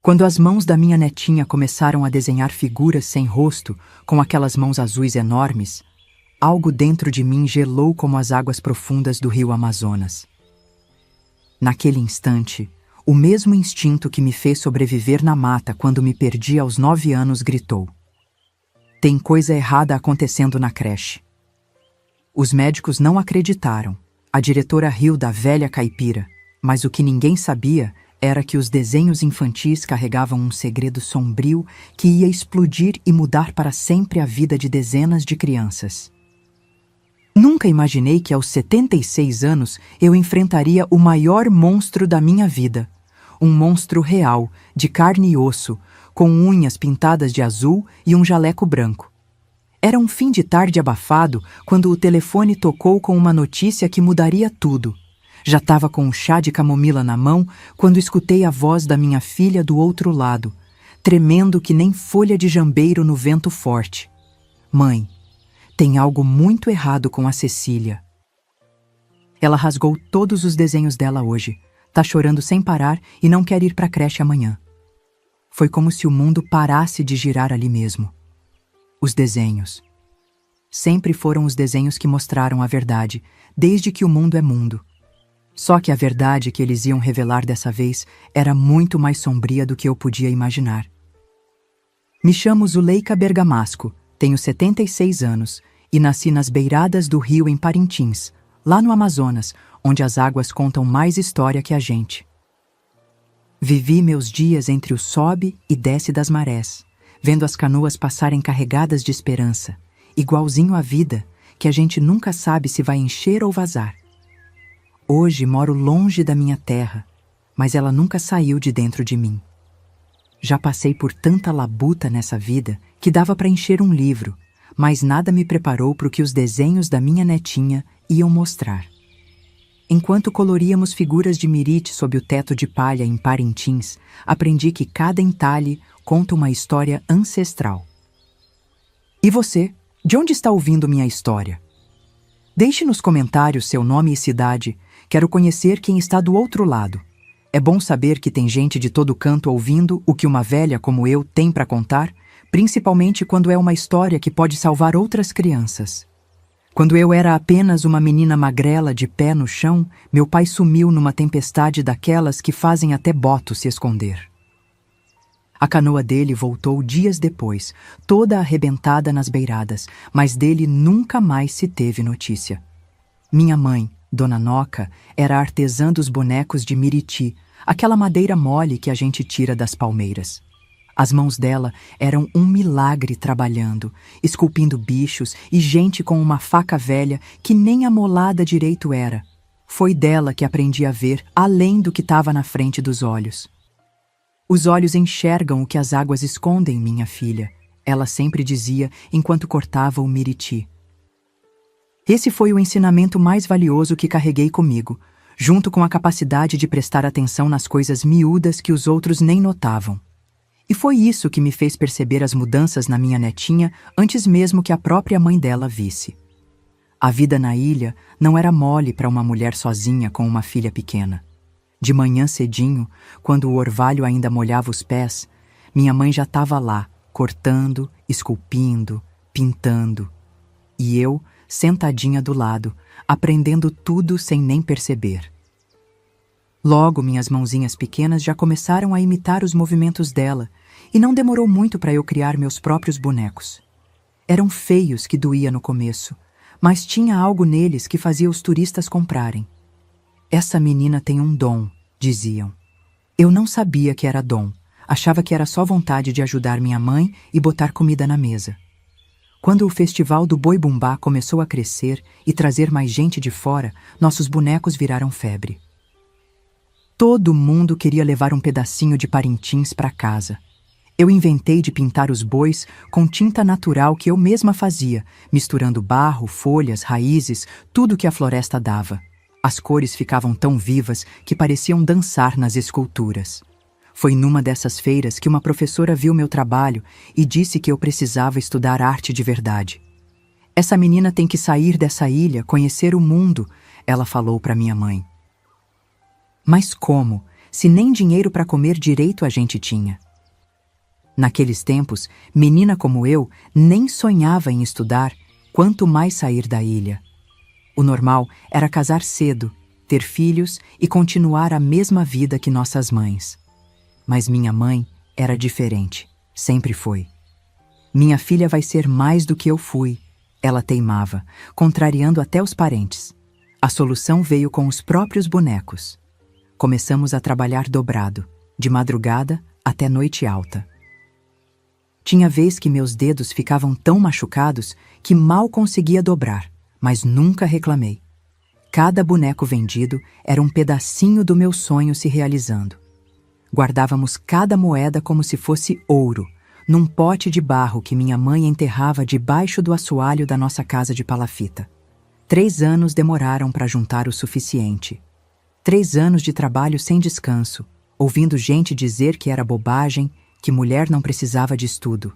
Quando as mãos da minha netinha começaram a desenhar figuras sem rosto, com aquelas mãos azuis enormes, algo dentro de mim gelou como as águas profundas do rio Amazonas. Naquele instante, o mesmo instinto que me fez sobreviver na mata quando me perdi aos 9 anos gritou: tem coisa errada acontecendo na creche. Os médicos não acreditaram. A diretora riu da velha caipira, mas o que ninguém sabia era que os desenhos infantis carregavam um segredo sombrio que ia explodir e mudar para sempre a vida de dezenas de crianças. Nunca imaginei que aos 76 anos eu enfrentaria o maior monstro da minha vida. Um monstro real, de carne e osso, com unhas pintadas de azul e um jaleco branco. Era um fim de tarde abafado quando o telefone tocou com uma notícia que mudaria tudo. Já estava com um chá de camomila na mão quando escutei a voz da minha filha do outro lado, tremendo que nem folha de jambeiro no vento forte. Mãe, tem algo muito errado com a Cecília. Ela rasgou todos os desenhos dela hoje, tá chorando sem parar e não quer ir para a creche amanhã. Foi como se o mundo parasse de girar ali mesmo. Os desenhos. Sempre foram os desenhos que mostraram a verdade, desde que o mundo é mundo. Só que a verdade que eles iam revelar dessa vez era muito mais sombria do que eu podia imaginar. Me chamo Zuleika Bergamasco, tenho 76 anos e nasci nas beiradas do rio em Parintins, lá no Amazonas, onde as águas contam mais história que a gente. Vivi meus dias entre o sobe e desce das marés, vendo as canoas passarem carregadas de esperança, igualzinho à vida, que a gente nunca sabe se vai encher ou vazar. Hoje moro longe da minha terra, mas ela nunca saiu de dentro de mim. Já passei por tanta labuta nessa vida que dava para encher um livro, mas nada me preparou para o que os desenhos da minha netinha iam mostrar. Enquanto coloríamos figuras de mirite sob o teto de palha em Parintins, aprendi que cada entalhe conta uma história ancestral. E você, de onde está ouvindo minha história? Deixe nos comentários seu nome e cidade. Quero conhecer quem está do outro lado. É bom saber que tem gente de todo canto ouvindo o que uma velha como eu tem para contar, principalmente quando é uma história que pode salvar outras crianças. Quando eu era apenas uma menina magrela de pé no chão, meu pai sumiu numa tempestade daquelas que fazem até boto se esconder. A canoa dele voltou dias depois, toda arrebentada nas beiradas, mas dele nunca mais se teve notícia. Minha mãe, Dona Noca, era artesã dos bonecos de miriti, aquela madeira mole que a gente tira das palmeiras. As mãos dela eram um milagre trabalhando, esculpindo bichos e gente com uma faca velha que nem amolada direito era. Foi dela que aprendi a ver além do que estava na frente dos olhos. Os olhos enxergam o que as águas escondem, minha filha, ela sempre dizia enquanto cortava o miriti. Esse foi o ensinamento mais valioso que carreguei comigo, junto com a capacidade de prestar atenção nas coisas miúdas que os outros nem notavam. E foi isso que me fez perceber as mudanças na minha netinha antes mesmo que a própria mãe dela visse. A vida na ilha não era mole para uma mulher sozinha com uma filha pequena. De manhã cedinho, quando o orvalho ainda molhava os pés, minha mãe já estava lá, cortando, esculpindo, pintando. E eu, sentadinha do lado, aprendendo tudo sem nem perceber. Logo, minhas mãozinhas pequenas já começaram a imitar os movimentos dela, e não demorou muito para eu criar meus próprios bonecos. Eram feios que doía no começo, mas tinha algo neles que fazia os turistas comprarem. Essa menina tem um dom, diziam. Eu não sabia que era dom, achava que era só vontade de ajudar minha mãe e botar comida na mesa. Quando o festival do Boi Bumbá começou a crescer e trazer mais gente de fora, nossos bonecos viraram febre. Todo mundo queria levar um pedacinho de Parintins para casa. Eu inventei de pintar os bois com tinta natural que eu mesma fazia, misturando barro, folhas, raízes, tudo que a floresta dava. As cores ficavam tão vivas que pareciam dançar nas esculturas. Foi numa dessas feiras que uma professora viu meu trabalho e disse que eu precisava estudar arte de verdade. Essa menina tem que sair dessa ilha, conhecer o mundo, ela falou para minha mãe. Mas como? se nem dinheiro para comer direito a gente tinha? Naqueles tempos, menina como eu nem sonhava em estudar, quanto mais sair da ilha. O normal era casar cedo, ter filhos e continuar a mesma vida que nossas mães. Mas minha mãe era diferente, sempre foi. Minha filha vai ser mais do que eu fui, ela teimava, contrariando até os parentes. A solução veio com os próprios bonecos. Começamos a trabalhar dobrado, de madrugada até noite alta. Tinha vez que meus dedos ficavam tão machucados que mal conseguia dobrar, mas nunca reclamei. Cada boneco vendido era um pedacinho do meu sonho se realizando. Guardávamos cada moeda como se fosse ouro, num pote de barro que minha mãe enterrava debaixo do assoalho da nossa casa de palafita. 3 anos demoraram para juntar o suficiente. 3 anos de trabalho sem descanso, ouvindo gente dizer que era bobagem, que mulher não precisava de estudo.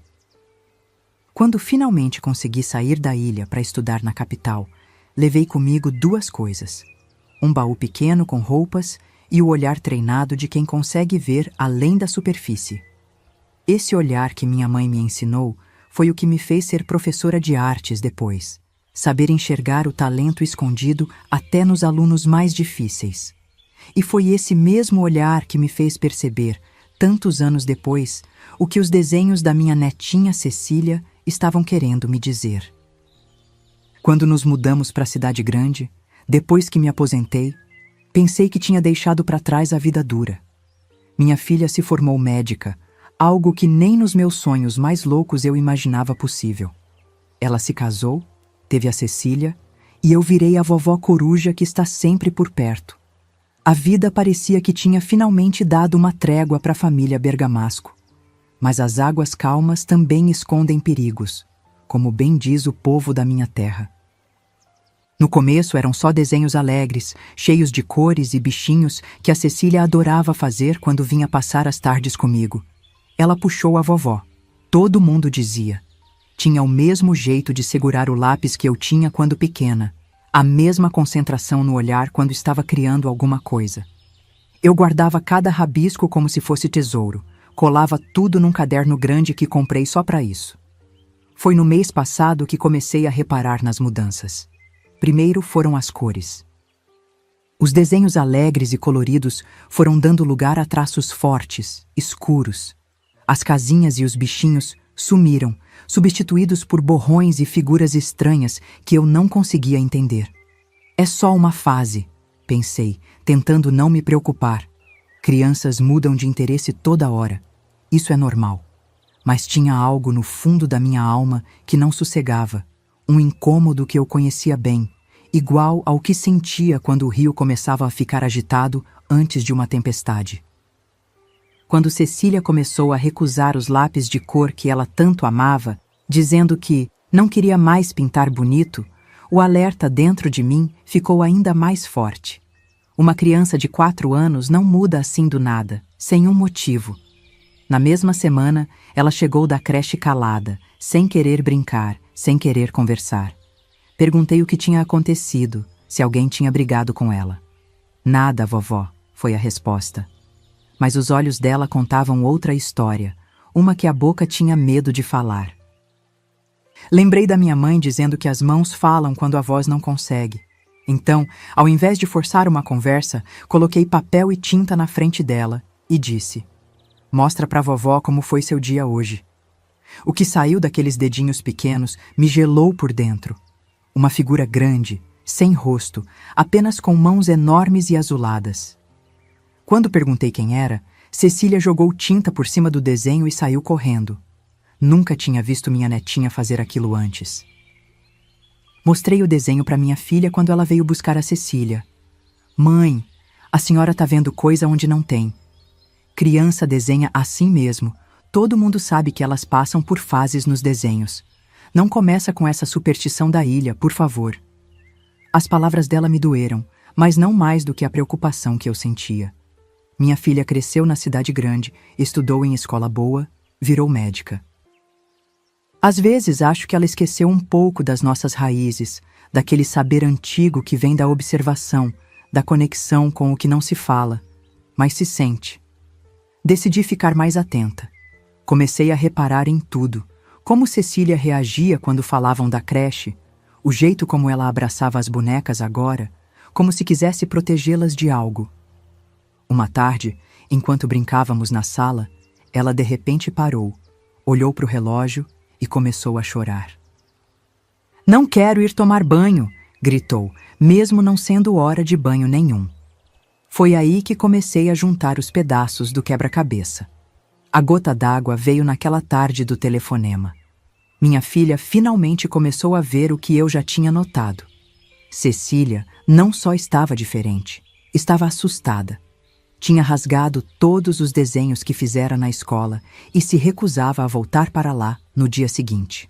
Quando finalmente consegui sair da ilha para estudar na capital, levei comigo 2 coisas: um baú pequeno com roupas e o olhar treinado de quem consegue ver além da superfície. Esse olhar que minha mãe me ensinou foi o que me fez ser professora de artes depois, saber enxergar o talento escondido até nos alunos mais difíceis. E foi esse mesmo olhar que me fez perceber, tantos anos depois, o que os desenhos da minha netinha Cecília estavam querendo me dizer. Quando nos mudamos para a cidade grande, depois que me aposentei, pensei que tinha deixado para trás a vida dura. Minha filha se formou médica, algo que nem nos meus sonhos mais loucos eu imaginava possível. Ela se casou, teve a Cecília, e eu virei a vovó coruja que está sempre por perto. A vida parecia que tinha finalmente dado uma trégua para a família Bergamasco. Mas as águas calmas também escondem perigos, como bem diz o povo da minha terra. No começo eram só desenhos alegres, cheios de cores e bichinhos que a Cecília adorava fazer quando vinha passar as tardes comigo. Ela puxou a vovó. Todo mundo dizia. Tinha o mesmo jeito de segurar o lápis que eu tinha quando pequena, a mesma concentração no olhar quando estava criando alguma coisa. Eu guardava cada rabisco como se fosse tesouro, colava tudo num caderno grande que comprei só para isso. Foi no mês passado que comecei a reparar nas mudanças. Primeiro foram as cores. Os desenhos alegres e coloridos foram dando lugar a traços fortes, escuros. As casinhas e os bichinhos sumiram, substituídos por borrões e figuras estranhas que eu não conseguia entender. É só uma fase, pensei, tentando não me preocupar. Crianças mudam de interesse toda hora. Isso é normal. Mas tinha algo no fundo da minha alma que não sossegava, um incômodo que eu conhecia bem, igual ao que sentia quando o rio começava a ficar agitado antes de uma tempestade. Quando Cecília começou a recusar os lápis de cor que ela tanto amava, dizendo que não queria mais pintar bonito, o alerta dentro de mim ficou ainda mais forte. Uma criança de 4 anos não muda assim do nada, sem um motivo. Na mesma semana, ela chegou da creche calada, sem querer brincar, sem querer conversar. Perguntei o que tinha acontecido, se alguém tinha brigado com ela. Nada, vovó, foi a resposta. Mas os olhos dela contavam outra história, uma que a boca tinha medo de falar. Lembrei da minha mãe dizendo que as mãos falam quando a voz não consegue. Então, ao invés de forçar uma conversa, coloquei papel e tinta na frente dela e disse: "Mostra pra vovó como foi seu dia hoje." O que saiu daqueles dedinhos pequenos me gelou por dentro. Uma figura grande, sem rosto, apenas com mãos enormes e azuladas. Quando perguntei quem era, Cecília jogou tinta por cima do desenho e saiu correndo. Nunca tinha visto minha netinha fazer aquilo antes. Mostrei o desenho para minha filha quando ela veio buscar a Cecília. "Mãe, a senhora tá vendo coisa onde não tem. Criança desenha assim mesmo. Todo mundo sabe que elas passam por fases nos desenhos. Não começa com essa superstição da ilha, por favor." As palavras dela me doeram, mas não mais do que a preocupação que eu sentia. Minha filha cresceu na cidade grande, estudou em escola boa, virou médica. Às vezes acho que ela esqueceu um pouco das nossas raízes, daquele saber antigo que vem da observação, da conexão com o que não se fala. mas se sente. Decidi ficar mais atenta. Comecei a reparar em tudo. Como Cecília reagia quando falavam da creche, o jeito como ela abraçava as bonecas agora, como se quisesse protegê-las de algo. Uma tarde, enquanto brincávamos na sala, ela de repente parou, olhou para o relógio e começou a chorar. "Não quero ir tomar banho", gritou, mesmo não sendo hora de banho nenhum. Foi aí que comecei a juntar os pedaços do quebra-cabeça. A gota d'água veio naquela tarde do telefonema. Minha filha finalmente começou a ver o que eu já tinha notado. Cecília não só estava diferente, estava assustada. Tinha rasgado todos os desenhos que fizera na escola e se recusava a voltar para lá no dia seguinte.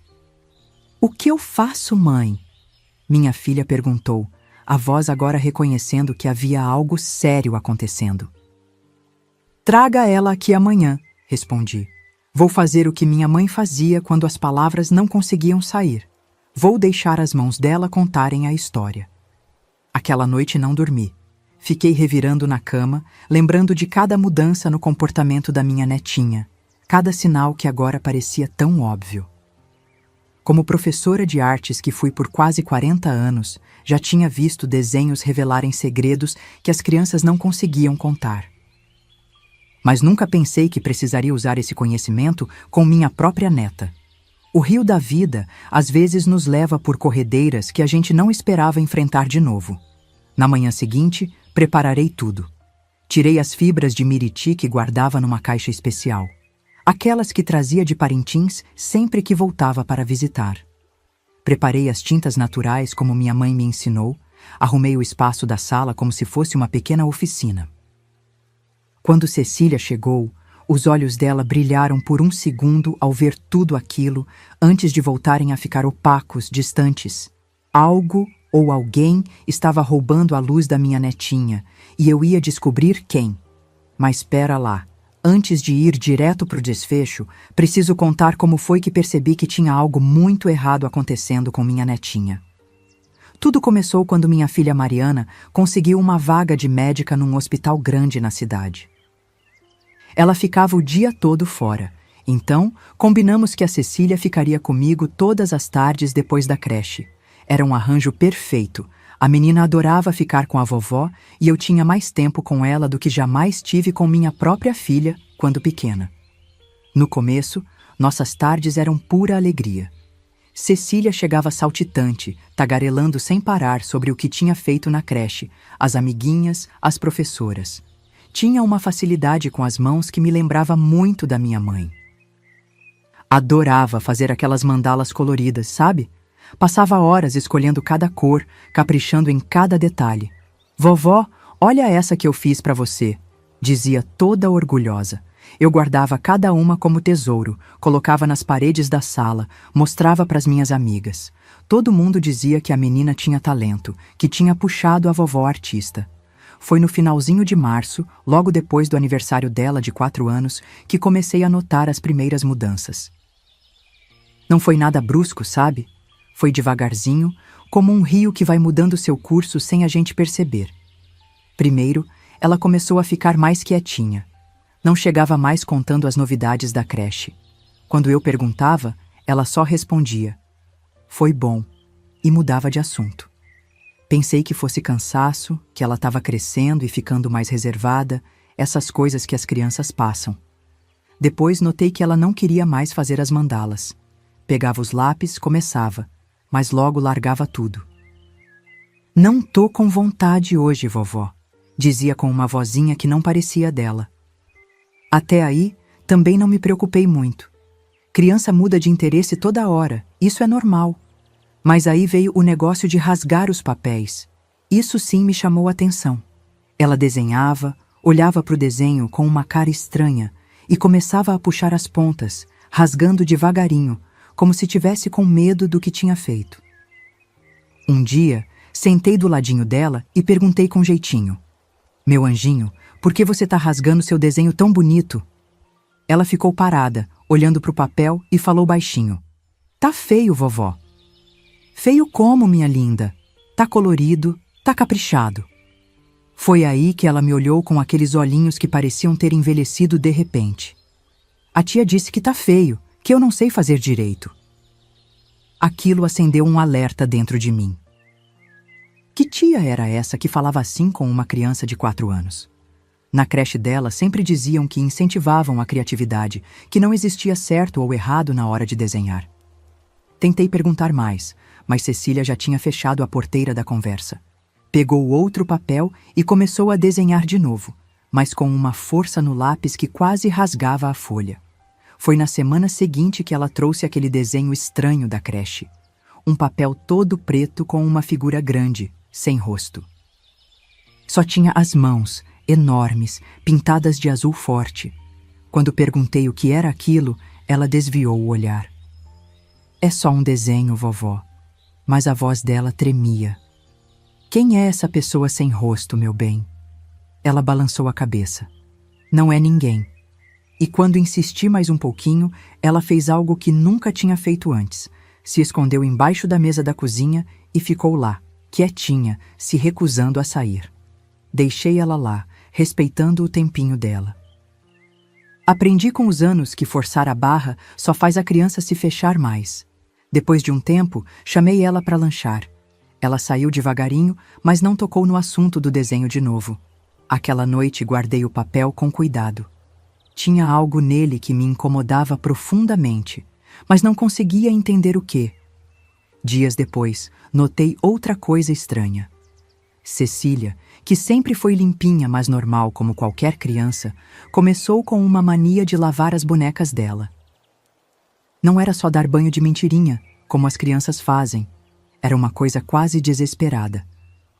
"O que eu faço, mãe?" Minha filha perguntou, a voz agora reconhecendo que havia algo sério acontecendo. "Traga ela aqui amanhã", respondi. "Vou fazer o que minha mãe fazia quando as palavras não conseguiam sair. Vou deixar as mãos dela contarem a história." Aquela noite não dormi. Fiquei revirando na cama, lembrando de cada mudança no comportamento da minha netinha, cada sinal que agora parecia tão óbvio. Como professora de artes que fui por quase 40 anos, já tinha visto desenhos revelarem segredos que as crianças não conseguiam contar. Mas nunca pensei que precisaria usar esse conhecimento com minha própria neta. O rio da vida às vezes nos leva por corredeiras que a gente não esperava enfrentar de novo. Na manhã seguinte, prepararei tudo. Tirei as fibras de miriti que guardava numa caixa especial. Aquelas que trazia de Parintins sempre que voltava para visitar. Preparei as tintas naturais como minha mãe me ensinou, arrumei o espaço da sala como se fosse uma pequena oficina. Quando Cecília chegou, os olhos dela brilharam por um segundo ao ver tudo aquilo, antes de voltarem a ficar opacos, distantes. Algo ou alguém estava roubando a luz da minha netinha, e eu ia descobrir quem. Mas espera lá. Antes de ir direto para o desfecho, preciso contar como foi que percebi que tinha algo muito errado acontecendo com minha netinha. Tudo começou quando minha filha Mariana conseguiu uma vaga de médica num hospital grande na cidade. Ela ficava o dia todo fora, então combinamos que a Cecília ficaria comigo todas as tardes depois da creche. Era um arranjo perfeito. A menina adorava ficar com a vovó e eu tinha mais tempo com ela do que jamais tive com minha própria filha quando pequena. No começo, nossas tardes eram pura alegria. Cecília chegava saltitante, tagarelando sem parar sobre o que tinha feito na creche, as amiguinhas, as professoras. Tinha uma facilidade com as mãos que me lembrava muito da minha mãe. Adorava fazer aquelas mandalas coloridas, sabe? Passava horas escolhendo cada cor, caprichando em cada detalhe. "Vovó, olha essa que eu fiz para você", dizia toda orgulhosa. Eu guardava cada uma como tesouro, colocava nas paredes da sala, mostrava para as minhas amigas. Todo mundo dizia que a menina tinha talento, que tinha puxado a vovó artista. Foi no finalzinho de março, logo depois do aniversário dela de 4 anos, que comecei a notar as primeiras mudanças. Não foi nada brusco, sabe? Foi devagarzinho, como um rio que vai mudando seu curso sem a gente perceber. Primeiro, ela começou a ficar mais quietinha. Não chegava mais contando as novidades da creche. Quando eu perguntava, ela só respondia: "Foi bom", e mudava de assunto. Pensei que fosse cansaço, que ela estava crescendo e ficando mais reservada, essas coisas que as crianças passam. Depois notei que ela não queria mais fazer as mandalas. Pegava os lápis, começava, mas logo largava tudo. "Não tô com vontade hoje, vovó", dizia com uma vozinha que não parecia dela. Até aí, também não me preocupei muito. Criança muda de interesse toda hora, isso é normal. Mas aí veio o negócio de rasgar os papéis. Isso sim me chamou a atenção. Ela desenhava, olhava para o desenho com uma cara estranha e começava a puxar as pontas, rasgando devagarinho, como se tivesse com medo do que tinha feito. Um dia, sentei do ladinho dela e perguntei com jeitinho: "Meu anjinho, por que você está rasgando seu desenho tão bonito?" Ela ficou parada, olhando para o papel e falou baixinho: "Tá feio, vovó." "Feio como, minha linda? Tá colorido, tá caprichado." Foi aí que ela me olhou com aqueles olhinhos que pareciam ter envelhecido de repente. A tia disse que tá feio, que eu não sei fazer direito. Aquilo acendeu um alerta dentro de mim. Que tia era essa que falava assim com uma criança de 4 anos? Na creche dela sempre diziam que incentivavam a criatividade, que não existia certo ou errado na hora de desenhar. Tentei perguntar mais, mas Cecília já tinha fechado a porteira da conversa. Pegou outro papel e começou a desenhar de novo, mas com uma força no lápis que quase rasgava a folha. Foi na semana seguinte que ela trouxe aquele desenho estranho da creche. Um papel todo preto com uma figura grande, sem rosto. Só tinha as mãos, enormes, pintadas de azul forte. Quando perguntei o que era aquilo, ela desviou o olhar. É só um desenho, vovó. Mas a voz dela tremia. Quem é essa pessoa sem rosto, meu bem? Ela balançou a cabeça. Não é ninguém. E quando insisti mais um pouquinho, ela fez algo que nunca tinha feito antes. Se escondeu embaixo da mesa da cozinha e ficou lá, quietinha, se recusando a sair. Deixei ela lá, respeitando o tempinho dela. Aprendi com os anos que forçar a barra só faz a criança se fechar mais. Depois de um tempo, chamei ela para lanchar. Ela saiu devagarinho, mas não tocou no assunto do desenho de novo. Aquela noite guardei o papel com cuidado. Tinha algo nele que me incomodava profundamente, mas não conseguia entender o quê. Dias depois, notei outra coisa estranha. Cecília, que sempre foi limpinha, mas normal como qualquer criança, começou com uma mania de lavar as bonecas dela. Não era só dar banho de mentirinha, como as crianças fazem. Era uma coisa quase desesperada.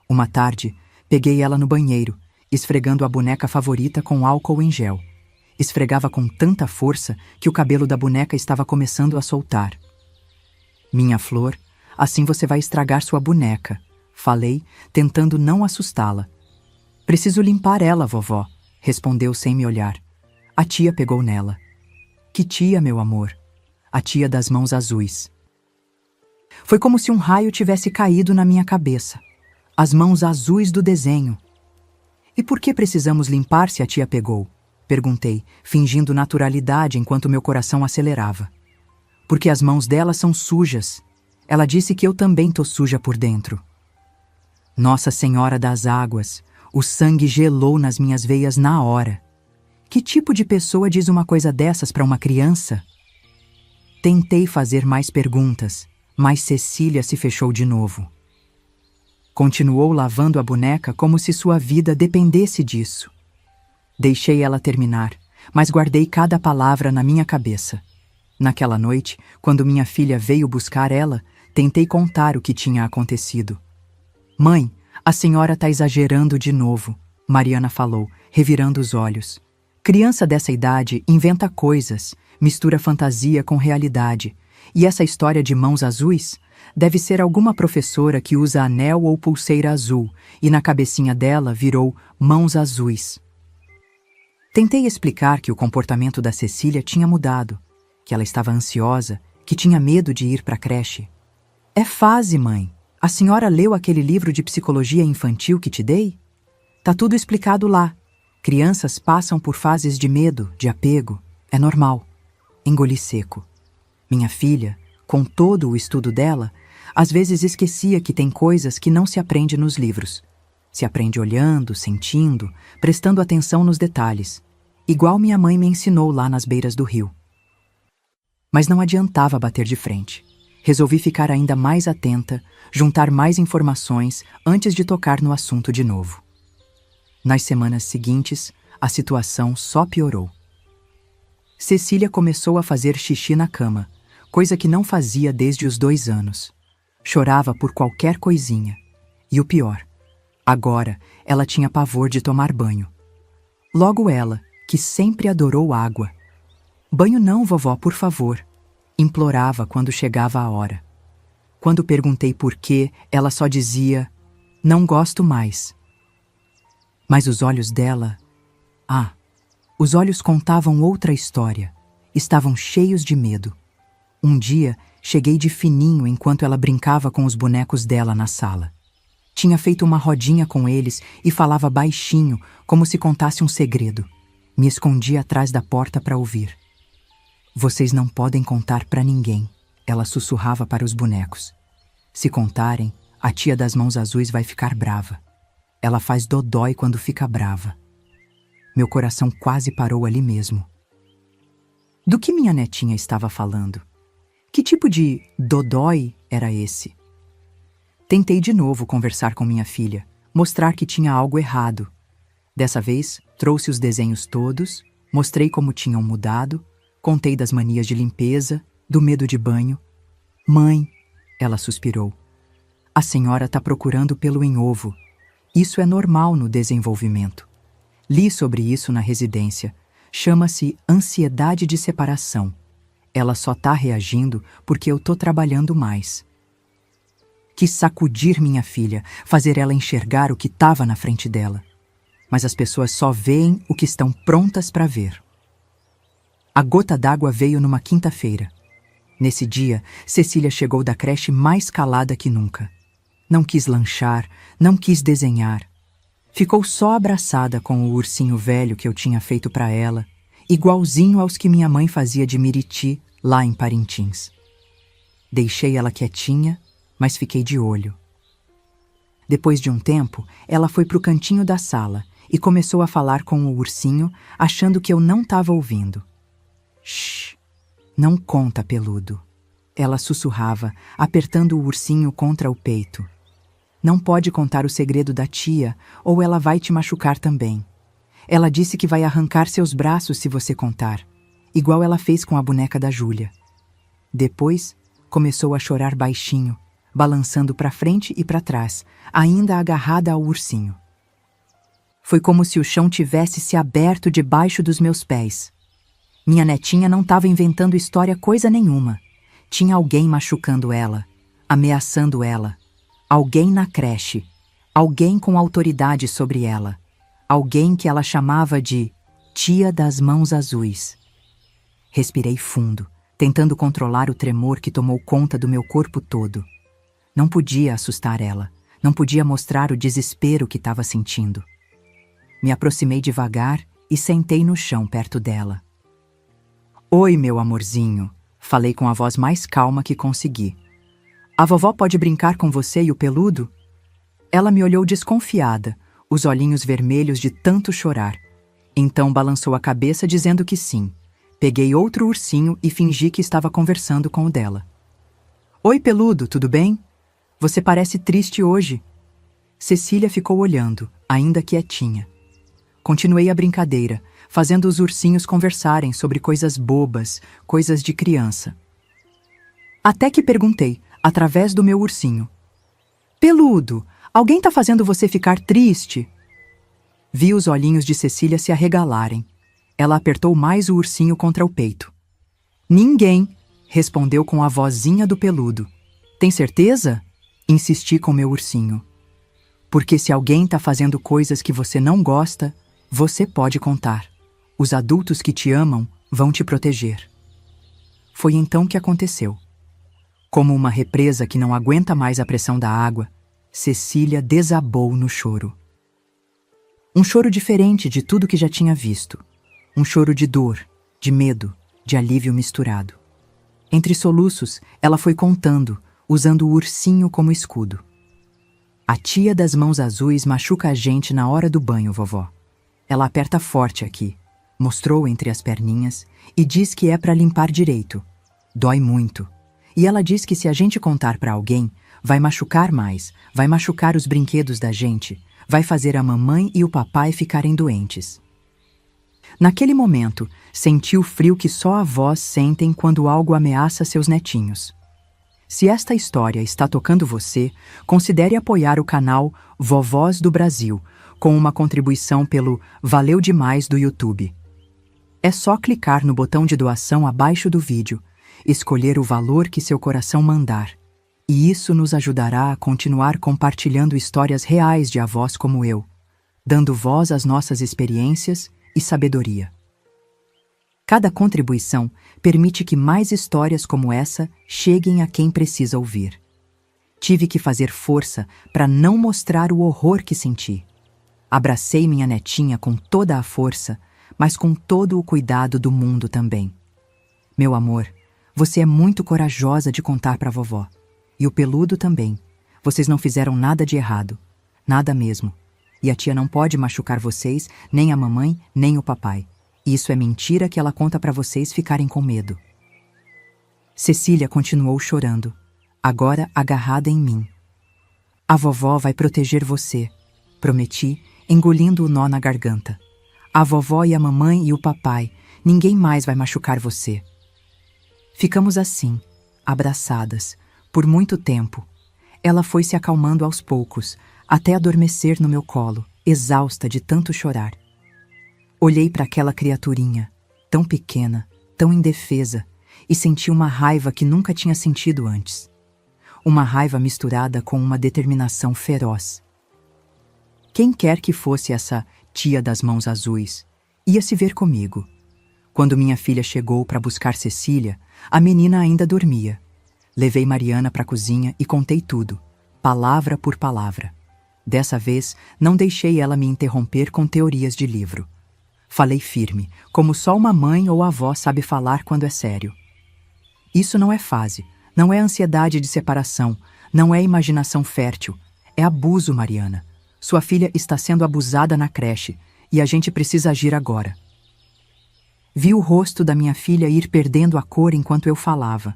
Uma tarde, peguei ela no banheiro, esfregando a boneca favorita com álcool em gel. Esfregava com tanta força que o cabelo da boneca estava começando a soltar. Minha flor, assim você vai estragar sua boneca, falei, tentando não assustá-la. Preciso limpar ela, vovó, respondeu sem me olhar. A tia pegou nela. Que tia, meu amor? A tia das mãos azuis. Foi como se um raio tivesse caído na minha cabeça. As mãos azuis do desenho. E por que precisamos limpar se a tia pegou? Perguntei, fingindo naturalidade enquanto meu coração acelerava. Porque as mãos dela são sujas. Ela disse que eu também tô suja por dentro. Nossa Senhora das Águas, o sangue gelou nas minhas veias na hora. Que tipo de pessoa diz uma coisa dessas para uma criança? Tentei fazer mais perguntas, mas Cecília se fechou de novo. Continuou lavando a boneca como se sua vida dependesse disso. Deixei ela terminar, mas guardei cada palavra na minha cabeça. Naquela noite, quando minha filha veio buscar ela, tentei contar o que tinha acontecido. Mãe, a senhora tá exagerando de novo, Mariana falou, revirando os olhos. Criança dessa idade inventa coisas, mistura fantasia com realidade. E essa história de mãos azuis deve ser alguma professora que usa anel ou pulseira azul e na cabecinha dela virou mãos azuis. Tentei explicar que o comportamento da Cecília tinha mudado, que ela estava ansiosa, que tinha medo de ir para a creche. É fase, mãe. A senhora leu aquele livro de psicologia infantil que te dei? Tá tudo explicado lá. Crianças passam por fases de medo, de apego. É normal. Engoli seco. Minha filha, com todo o estudo dela, às vezes esquecia que tem coisas que não se aprende nos livros. Se aprende olhando, sentindo, prestando atenção nos detalhes, igual minha mãe me ensinou lá nas beiras do rio. Mas não adiantava bater de frente. Resolvi ficar ainda mais atenta, juntar mais informações antes de tocar no assunto de novo. Nas semanas seguintes, a situação só piorou. Cecília começou a fazer xixi na cama, coisa que não fazia desde os 2 anos. Chorava por qualquer coisinha. E o pior, agora ela tinha pavor de tomar banho. Logo ela, que sempre adorou água. Banho não, vovó, por favor, implorava quando chegava a hora. Quando perguntei por quê, ela só dizia, não gosto mais. Mas os olhos dela... os olhos contavam outra história. Estavam cheios de medo. Um dia, cheguei de fininho enquanto ela brincava com os bonecos dela na sala. Tinha feito uma rodinha com eles e falava baixinho, como se contasse um segredo. Me escondi atrás da porta para ouvir. Vocês não podem contar para ninguém, ela sussurrava para os bonecos. Se contarem, a tia das mãos azuis vai ficar brava. Ela faz dodói quando fica brava. Meu coração quase parou ali mesmo. Do que minha netinha estava falando? Que tipo de dodói era esse? Tentei de novo conversar com minha filha, mostrar que tinha algo errado. Dessa vez, trouxe os desenhos todos, mostrei como tinham mudado, contei das manias de limpeza, do medo de banho. Mãe, ela suspirou, a senhora está procurando pelo em ovo. Isso é normal no desenvolvimento. Li sobre isso na residência. Chama-se ansiedade de separação. Ela só está reagindo porque eu estou trabalhando mais. Quis sacudir minha filha, fazer ela enxergar o que estava na frente dela. Mas as pessoas só veem o que estão prontas para ver. A gota d'água veio numa quinta-feira. Nesse dia, Cecília chegou da creche mais calada que nunca. Não quis lanchar, não quis desenhar. Ficou só abraçada com o ursinho velho que eu tinha feito para ela, igualzinho aos que minha mãe fazia de Miriti, lá em Parintins. Deixei ela quietinha, mas fiquei de olho. Depois de um tempo, ela foi para o cantinho da sala e começou a falar com o ursinho, achando que eu não estava ouvindo. Shhh, não conta, peludo. Ela sussurrava, apertando o ursinho contra o peito. Não pode contar o segredo da tia, ou ela vai te machucar também. Ela disse que vai arrancar seus braços se você contar, igual ela fez com a boneca da Júlia. Depois, começou a chorar baixinho, balançando para frente e para trás, ainda agarrada ao ursinho. Foi como se o chão tivesse se aberto debaixo dos meus pés. Minha netinha não estava inventando história coisa nenhuma. Tinha alguém machucando ela, ameaçando ela. Alguém na creche, alguém com autoridade sobre ela, alguém que ela chamava de tia das mãos azuis. Respirei fundo, tentando controlar o tremor que tomou conta do meu corpo todo. Não podia assustar ela, não podia mostrar o desespero que estava sentindo. Me aproximei devagar e sentei no chão perto dela. Oi, meu amorzinho, falei com a voz mais calma que consegui. A vovó pode brincar com você e o peludo? Ela me olhou desconfiada, os olhinhos vermelhos de tanto chorar. Então balançou a cabeça dizendo que sim. Peguei outro ursinho e fingi que estava conversando com o dela. Oi, peludo, tudo bem? Você parece triste hoje. Cecília ficou olhando, ainda quietinha. Continuei a brincadeira, fazendo os ursinhos conversarem sobre coisas bobas, coisas de criança. Até que perguntei, através do meu ursinho. Peludo, alguém tá fazendo você ficar triste? Vi os olhinhos de Cecília se arregalarem. Ela apertou mais o ursinho contra o peito. Ninguém, respondeu com a vozinha do peludo. Tem certeza? Insisti com meu ursinho. Porque se alguém tá fazendo coisas que você não gosta, você pode contar. Os adultos que te amam vão te proteger. Foi então que aconteceu. Como uma represa que não aguenta mais a pressão da água, Cecília desabou no choro. Um choro diferente de tudo que já tinha visto. Um choro de dor, de medo, de alívio misturado. Entre soluços, ela foi contando, usando o ursinho como escudo. A tia das mãos azuis machuca a gente na hora do banho, vovó. Ela aperta forte aqui, mostrou entre as perninhas e diz que é para limpar direito. Dói muito. E ela diz que se a gente contar para alguém, vai machucar mais, vai machucar os brinquedos da gente, vai fazer a mamãe e o papai ficarem doentes. Naquele momento, senti o frio que só avós sentem quando algo ameaça seus netinhos. Se esta história está tocando você, considere apoiar o canal Vovós do Brasil, com uma contribuição pelo Valeu Demais do YouTube. É só clicar no botão de doação abaixo do vídeo, escolher o valor que seu coração mandar, e isso nos ajudará a continuar compartilhando histórias reais de avós como eu, dando voz às nossas experiências e sabedoria. Cada contribuição permite que mais histórias como essa cheguem a quem precisa ouvir. Tive que fazer força para não mostrar o horror que senti. Abracei minha netinha com toda a força, mas com todo o cuidado do mundo também. Meu amor, você é muito corajosa de contar para a vovó. E o peludo também. Vocês não fizeram nada de errado. Nada mesmo. E a tia não pode machucar vocês, nem a mamãe, nem o papai. Isso é mentira que ela conta para vocês ficarem com medo. Cecília continuou chorando, agora agarrada em mim. A vovó vai proteger você, prometi, engolindo o nó na garganta. A vovó e a mamãe e o papai, ninguém mais vai machucar você. Ficamos assim, abraçadas, por muito tempo. Ela foi se acalmando aos poucos, até adormecer no meu colo, exausta de tanto chorar. Olhei para aquela criaturinha, tão pequena, tão indefesa, e senti uma raiva que nunca tinha sentido antes. Uma raiva misturada com uma determinação feroz. Quem quer que fosse essa tia das mãos azuis, ia se ver comigo. Quando minha filha chegou para buscar Cecília, a menina ainda dormia. Levei Mariana para a cozinha e contei tudo, palavra por palavra. Dessa vez, não deixei ela me interromper com teorias de livro. Falei firme, como só uma mãe ou avó sabe falar quando é sério. Isso não é fase, não é ansiedade de separação, não é imaginação fértil. É abuso, Mariana. Sua filha está sendo abusada na creche e a gente precisa agir agora. Vi o rosto da minha filha ir perdendo a cor enquanto eu falava.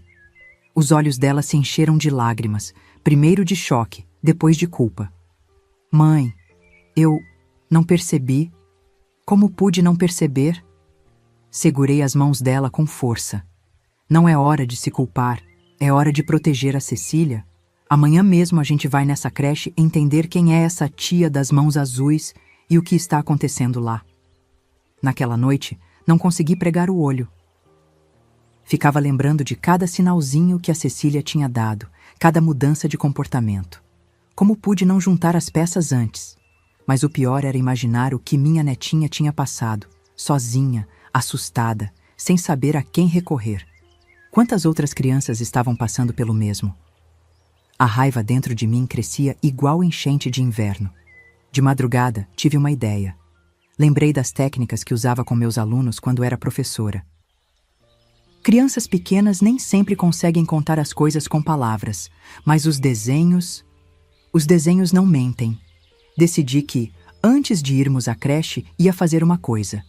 Os olhos dela se encheram de lágrimas, primeiro de choque, depois de culpa. Mãe, eu não percebi. Como pude não perceber? Segurei as mãos dela com força. Não é hora de se culpar, é hora de proteger a Cecília. Amanhã mesmo a gente vai nessa creche entender quem é essa tia das mãos azuis e o que está acontecendo lá. Naquela noite, não consegui pregar o olho. Ficava lembrando de cada sinalzinho que a Cecília tinha dado, cada mudança de comportamento. Como pude não juntar as peças antes? Mas o pior era imaginar o que minha netinha tinha passado, sozinha, assustada, sem saber a quem recorrer. Quantas outras crianças estavam passando pelo mesmo? A raiva dentro de mim crescia igual enchente de inverno. De madrugada, tive uma ideia. Lembrei das técnicas que usava com meus alunos quando era professora. Crianças pequenas nem sempre conseguem contar as coisas com palavras, mas os desenhos não mentem. Decidi que, antes de irmos à creche, ia fazer uma coisa.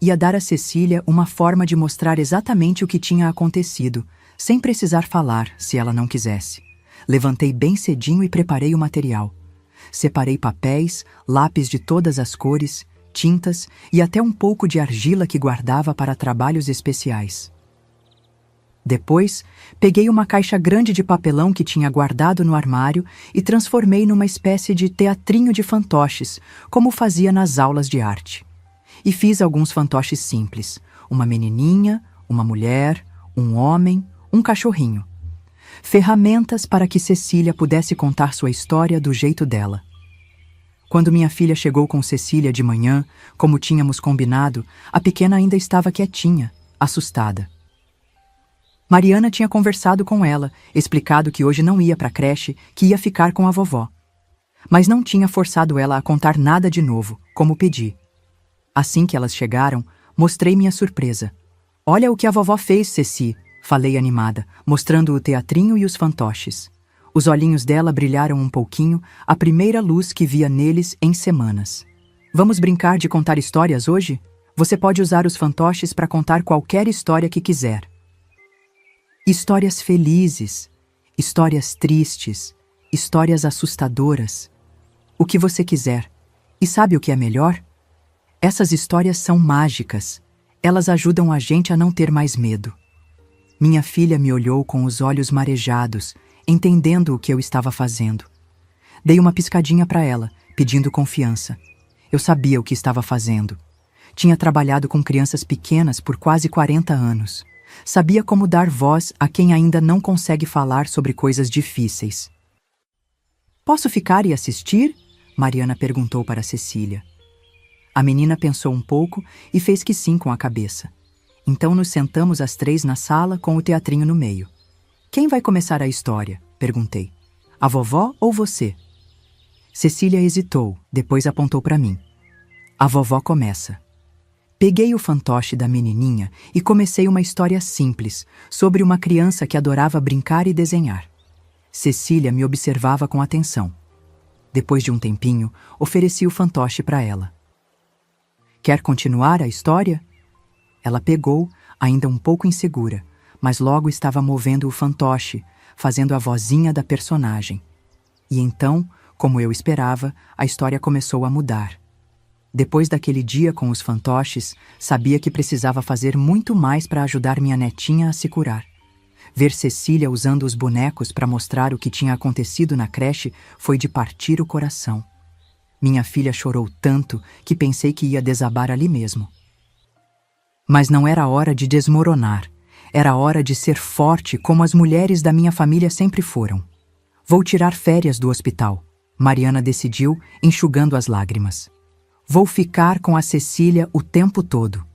Ia dar a Cecília uma forma de mostrar exatamente o que tinha acontecido, sem precisar falar, se ela não quisesse. Levantei bem cedinho e preparei o material. Separei papéis, lápis de todas as cores, tintas e até um pouco de argila que guardava para trabalhos especiais. Depois, peguei uma caixa grande de papelão que tinha guardado no armário e transformei numa espécie de teatrinho de fantoches, como fazia nas aulas de arte. E fiz alguns fantoches simples, uma menininha, uma mulher, um homem, um cachorrinho. Ferramentas para que Cecília pudesse contar sua história do jeito dela. Quando minha filha chegou com Cecília de manhã, como tínhamos combinado, a pequena ainda estava quietinha, assustada. Mariana tinha conversado com ela, explicado que hoje não ia para a creche, que ia ficar com a vovó. Mas não tinha forçado ela a contar nada de novo, como pedi. Assim que elas chegaram, mostrei minha surpresa. Olha o que a vovó fez, Ceci, falei animada, mostrando o teatrinho e os fantoches. Os olhinhos dela brilharam um pouquinho, a primeira luz que via neles em semanas. Vamos brincar de contar histórias hoje? Você pode usar os fantoches para contar qualquer história que quiser. Histórias felizes, histórias tristes, histórias assustadoras. O que você quiser. E sabe o que é melhor? Essas histórias são mágicas. Elas ajudam a gente a não ter mais medo. Minha filha me olhou com os olhos marejados, entendendo o que eu estava fazendo. Dei uma piscadinha para ela, pedindo confiança. Eu sabia o que estava fazendo. Tinha trabalhado com crianças pequenas por quase 40 anos. Sabia como dar voz a quem ainda não consegue falar sobre coisas difíceis. Posso ficar e assistir? Mariana perguntou para Cecília. A menina pensou um pouco e fez que sim com a cabeça. Então nos sentamos as três na sala com o teatrinho no meio. Quem vai começar a história? Perguntei. A vovó ou você? Cecília hesitou, depois apontou para mim. A vovó começa. Peguei o fantoche da menininha e comecei uma história simples, sobre uma criança que adorava brincar e desenhar. Cecília me observava com atenção. Depois de um tempinho, ofereci o fantoche para ela. Quer continuar a história? Ela pegou, ainda um pouco insegura, mas logo estava movendo o fantoche, fazendo a vozinha da personagem. E então, como eu esperava, a história começou a mudar. Depois daquele dia com os fantoches, sabia que precisava fazer muito mais para ajudar minha netinha a se curar. Ver Cecília usando os bonecos para mostrar o que tinha acontecido na creche foi de partir o coração. Minha filha chorou tanto que pensei que ia desabar ali mesmo. Mas não era hora de desmoronar. Era hora de ser forte como as mulheres da minha família sempre foram. Vou tirar férias do hospital, Mariana decidiu, enxugando as lágrimas. Vou ficar com a Cecília o tempo todo.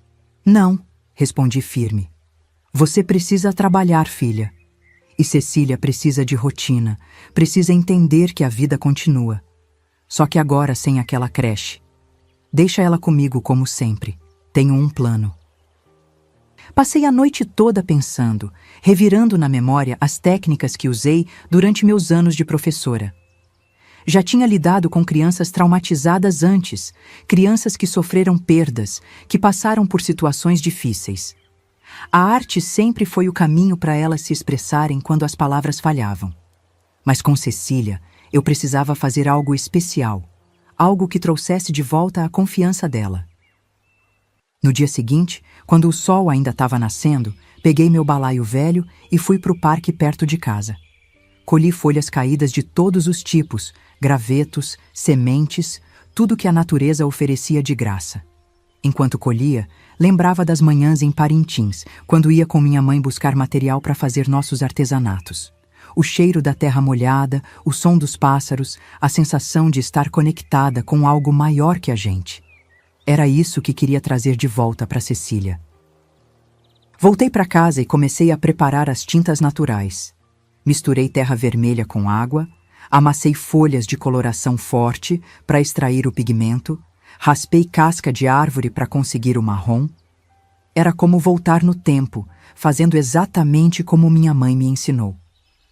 Não, respondi firme. Você precisa trabalhar, filha. E Cecília precisa de rotina, precisa entender que a vida continua. Só que agora sem aquela creche. Deixa ela comigo como sempre. Tenho um plano. Passei a noite toda pensando, revirando na memória as técnicas que usei durante meus anos de professora. Já tinha lidado com crianças traumatizadas antes, crianças que sofreram perdas, que passaram por situações difíceis. A arte sempre foi o caminho para elas se expressarem quando as palavras falhavam. Mas com Cecília, eu precisava fazer algo especial, algo que trouxesse de volta a confiança dela. No dia seguinte, quando o sol ainda estava nascendo, peguei meu balaio velho e fui para o parque perto de casa. Colhi folhas caídas de todos os tipos, gravetos, sementes, tudo que a natureza oferecia de graça. Enquanto colhia, lembrava das manhãs em Parintins, quando ia com minha mãe buscar material para fazer nossos artesanatos. O cheiro da terra molhada, o som dos pássaros, a sensação de estar conectada com algo maior que a gente. Era isso que queria trazer de volta para Cecília. Voltei para casa e comecei a preparar as tintas naturais. Misturei terra vermelha com água, amassei folhas de coloração forte para extrair o pigmento, raspei casca de árvore para conseguir o marrom. Era como voltar no tempo, fazendo exatamente como minha mãe me ensinou.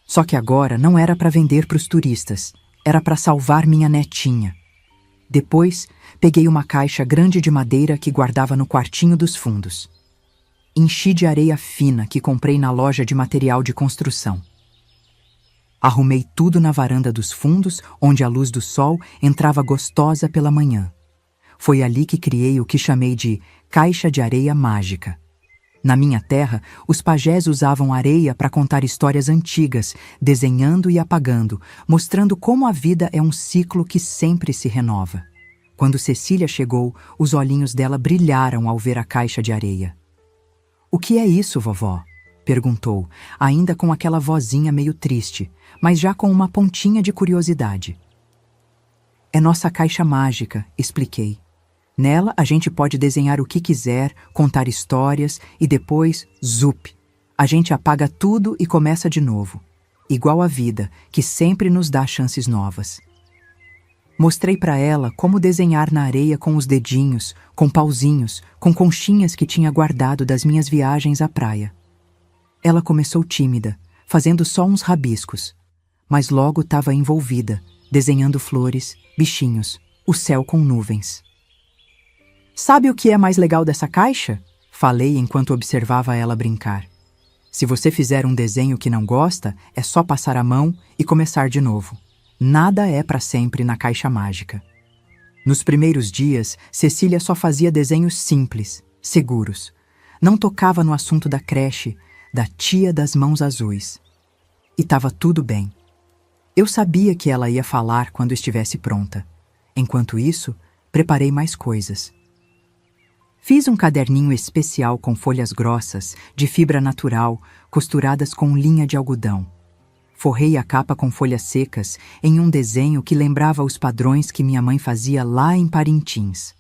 Só que agora não era para vender para os turistas, era para salvar minha netinha. Depois, peguei uma caixa grande de madeira que guardava no quartinho dos fundos. Enchi de areia fina que comprei na loja de material de construção. Arrumei tudo na varanda dos fundos, onde a luz do sol entrava gostosa pela manhã. Foi ali que criei o que chamei de caixa de areia mágica. Na minha terra, os pajés usavam areia para contar histórias antigas, desenhando e apagando, mostrando como a vida é um ciclo que sempre se renova. Quando Cecília chegou, os olhinhos dela brilharam ao ver a caixa de areia. "O que é isso, vovó?" perguntou, ainda com aquela vozinha meio triste, mas já com uma pontinha de curiosidade. "É nossa caixa mágica", expliquei. "Nela a gente pode desenhar o que quiser, contar histórias e depois, zup, a gente apaga tudo e começa de novo. Igual a vida, que sempre nos dá chances novas." Mostrei para ela como desenhar na areia com os dedinhos, com pauzinhos, com conchinhas que tinha guardado das minhas viagens à praia. Ela começou tímida, fazendo só uns rabiscos, mas logo estava envolvida, desenhando flores, bichinhos, o céu com nuvens. "Sabe o que é mais legal dessa caixa?" falei enquanto observava ela brincar. "Se você fizer um desenho que não gosta, é só passar a mão e começar de novo. Nada é para sempre na caixa mágica." Nos primeiros dias, Cecília só fazia desenhos simples, seguros. Não tocava no assunto da creche, da tia das mãos azuis. E estava tudo bem. Eu sabia que ela ia falar quando estivesse pronta. Enquanto isso, preparei mais coisas. Fiz um caderninho especial com folhas grossas, de fibra natural, costuradas com linha de algodão. Forrei a capa com folhas secas em um desenho que lembrava os padrões que minha mãe fazia lá em Parintins.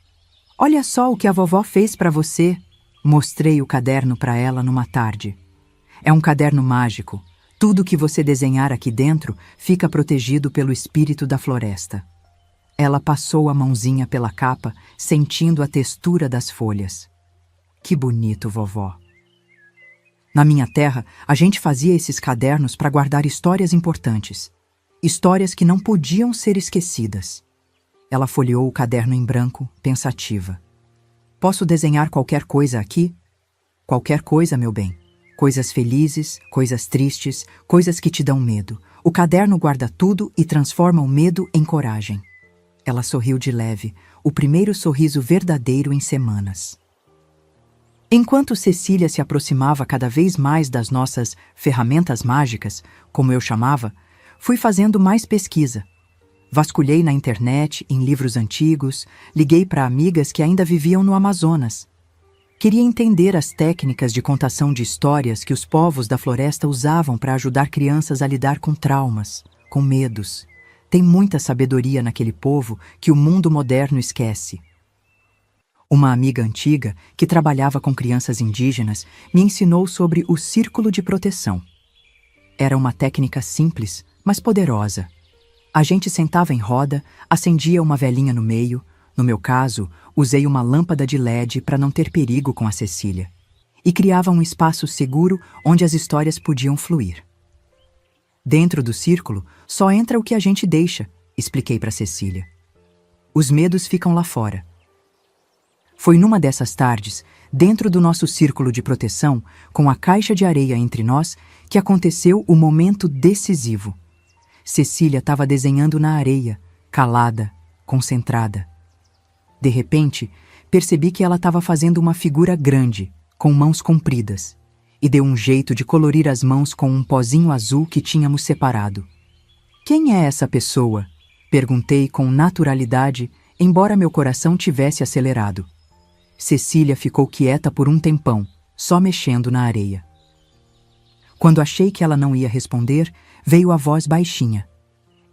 "Olha só o que a vovó fez para você", mostrei o caderno para ela numa tarde. É um caderno mágico, Tudo que você desenhar aqui dentro fica protegido pelo espírito da floresta. Ela passou a mãozinha pela capa, sentindo a textura das folhas. Que bonito, vovó. Na minha terra, a gente fazia esses cadernos para guardar histórias importantes. Histórias que não podiam ser esquecidas. Ela folheou o caderno em branco, pensativa. Posso desenhar qualquer coisa aqui? Qualquer coisa, meu bem. Coisas felizes, coisas tristes, coisas que te dão medo. O caderno guarda tudo e transforma o medo em coragem. Ela sorriu de leve, o primeiro sorriso verdadeiro em semanas. Enquanto Cecília se aproximava cada vez mais das nossas ferramentas mágicas, como eu chamava, fui fazendo mais pesquisa. Vasculhei na internet, em livros antigos, liguei para amigas que ainda viviam no Amazonas. Queria entender as técnicas de contação de histórias que os povos da floresta usavam para ajudar crianças a lidar com traumas, com medos. Tem muita sabedoria naquele povo que o mundo moderno esquece. Uma amiga antiga, que trabalhava com crianças indígenas, me ensinou sobre o círculo de proteção. Era uma técnica simples, mas poderosa. A gente sentava em roda, acendia uma velinha no meio. No meu caso, usei uma lâmpada de LED para não ter perigo com a Cecília. E criava um espaço seguro onde as histórias podiam fluir. Dentro do círculo, só entra o que a gente deixa, expliquei para Cecília. Os medos ficam lá fora. Foi numa dessas tardes, dentro do nosso círculo de proteção, com a caixa de areia entre nós, que aconteceu o momento decisivo. Cecília estava desenhando na areia, calada, concentrada. De repente, percebi que ela estava fazendo uma figura grande, com mãos compridas, e deu um jeito de colorir as mãos com um pozinho azul que tínhamos separado. Quem é essa pessoa? Perguntei com naturalidade, embora meu coração tivesse acelerado. Cecília ficou quieta por um tempão, só mexendo na areia. Quando achei que ela não ia responder, veio a voz baixinha.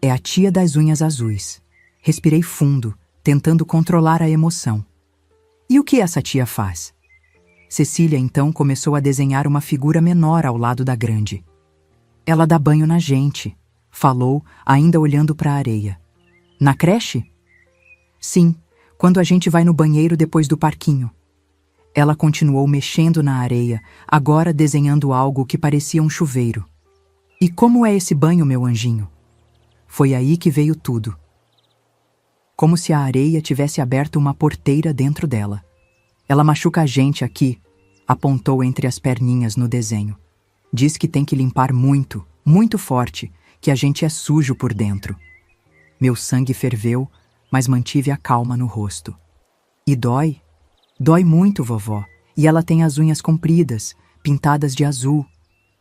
É a tia das unhas azuis. Respirei fundo, tentando controlar a emoção. E o que essa tia faz? Cecília então começou a desenhar uma figura menor ao lado da grande. Ela dá banho na gente, falou, ainda olhando para a areia. Na creche? Sim, quando a gente vai no banheiro depois do parquinho. Ela continuou mexendo na areia, agora desenhando algo que parecia um chuveiro. E como é esse banho, meu anjinho? Foi aí que veio tudo. Como se a areia tivesse aberto uma porteira dentro dela. Ela machuca a gente aqui, apontou entre as perninhas no desenho. Diz que tem que limpar muito, muito forte, que a gente é sujo por dentro. Meu sangue ferveu, mas mantive a calma no rosto. E dói? Dói muito, vovó. E ela tem as unhas compridas, pintadas de azul.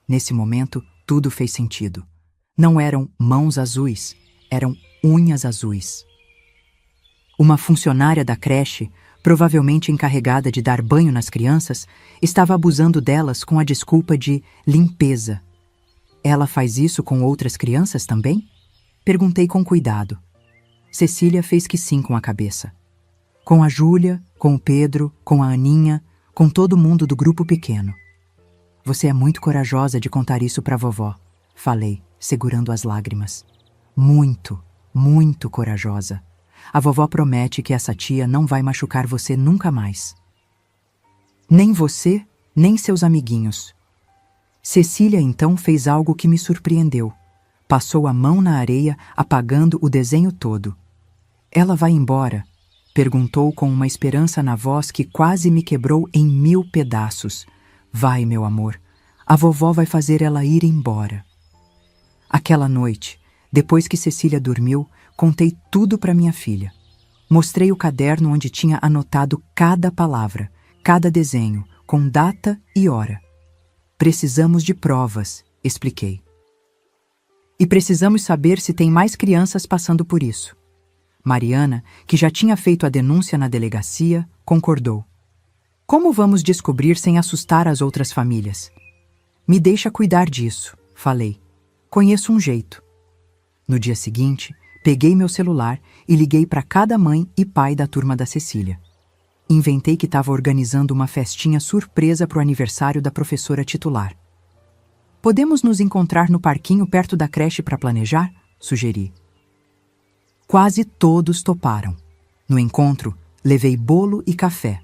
Nesse momento, tudo fez sentido. Não eram mãos azuis, eram unhas azuis. Uma funcionária da creche, provavelmente encarregada de dar banho nas crianças, estava abusando delas com a desculpa de limpeza. Ela faz isso com outras crianças também? Perguntei com cuidado. Cecília fez que sim com a cabeça. Com a Júlia, com o Pedro, com a Aninha, com todo mundo do grupo pequeno. Você é muito corajosa de contar isso para a vovó, falei, segurando as lágrimas. Muito, muito corajosa. A vovó promete que essa tia não vai machucar você nunca mais. Nem você, nem seus amiguinhos. Cecília então fez algo que me surpreendeu. Passou a mão na areia, apagando o desenho todo. Ela vai embora? Perguntou com uma esperança na voz que quase me quebrou em 1000 pedaços. Vai, meu amor. A vovó vai fazer ela ir embora. Aquela noite, depois que Cecília dormiu, contei tudo para minha filha. Mostrei o caderno onde tinha anotado cada palavra, cada desenho, com data e hora. Precisamos de provas, expliquei. E precisamos saber se tem mais crianças passando por isso. Mariana, que já tinha feito a denúncia na delegacia, concordou. Como vamos descobrir sem assustar as outras famílias? Me deixa cuidar disso, falei. Conheço um jeito. No dia seguinte, peguei meu celular e liguei para cada mãe e pai da turma da Cecília. Inventei que estava organizando uma festinha surpresa para o aniversário da professora titular. Podemos nos encontrar no parquinho perto da creche para planejar? Sugeri. Quase todos toparam. No encontro, levei bolo e café.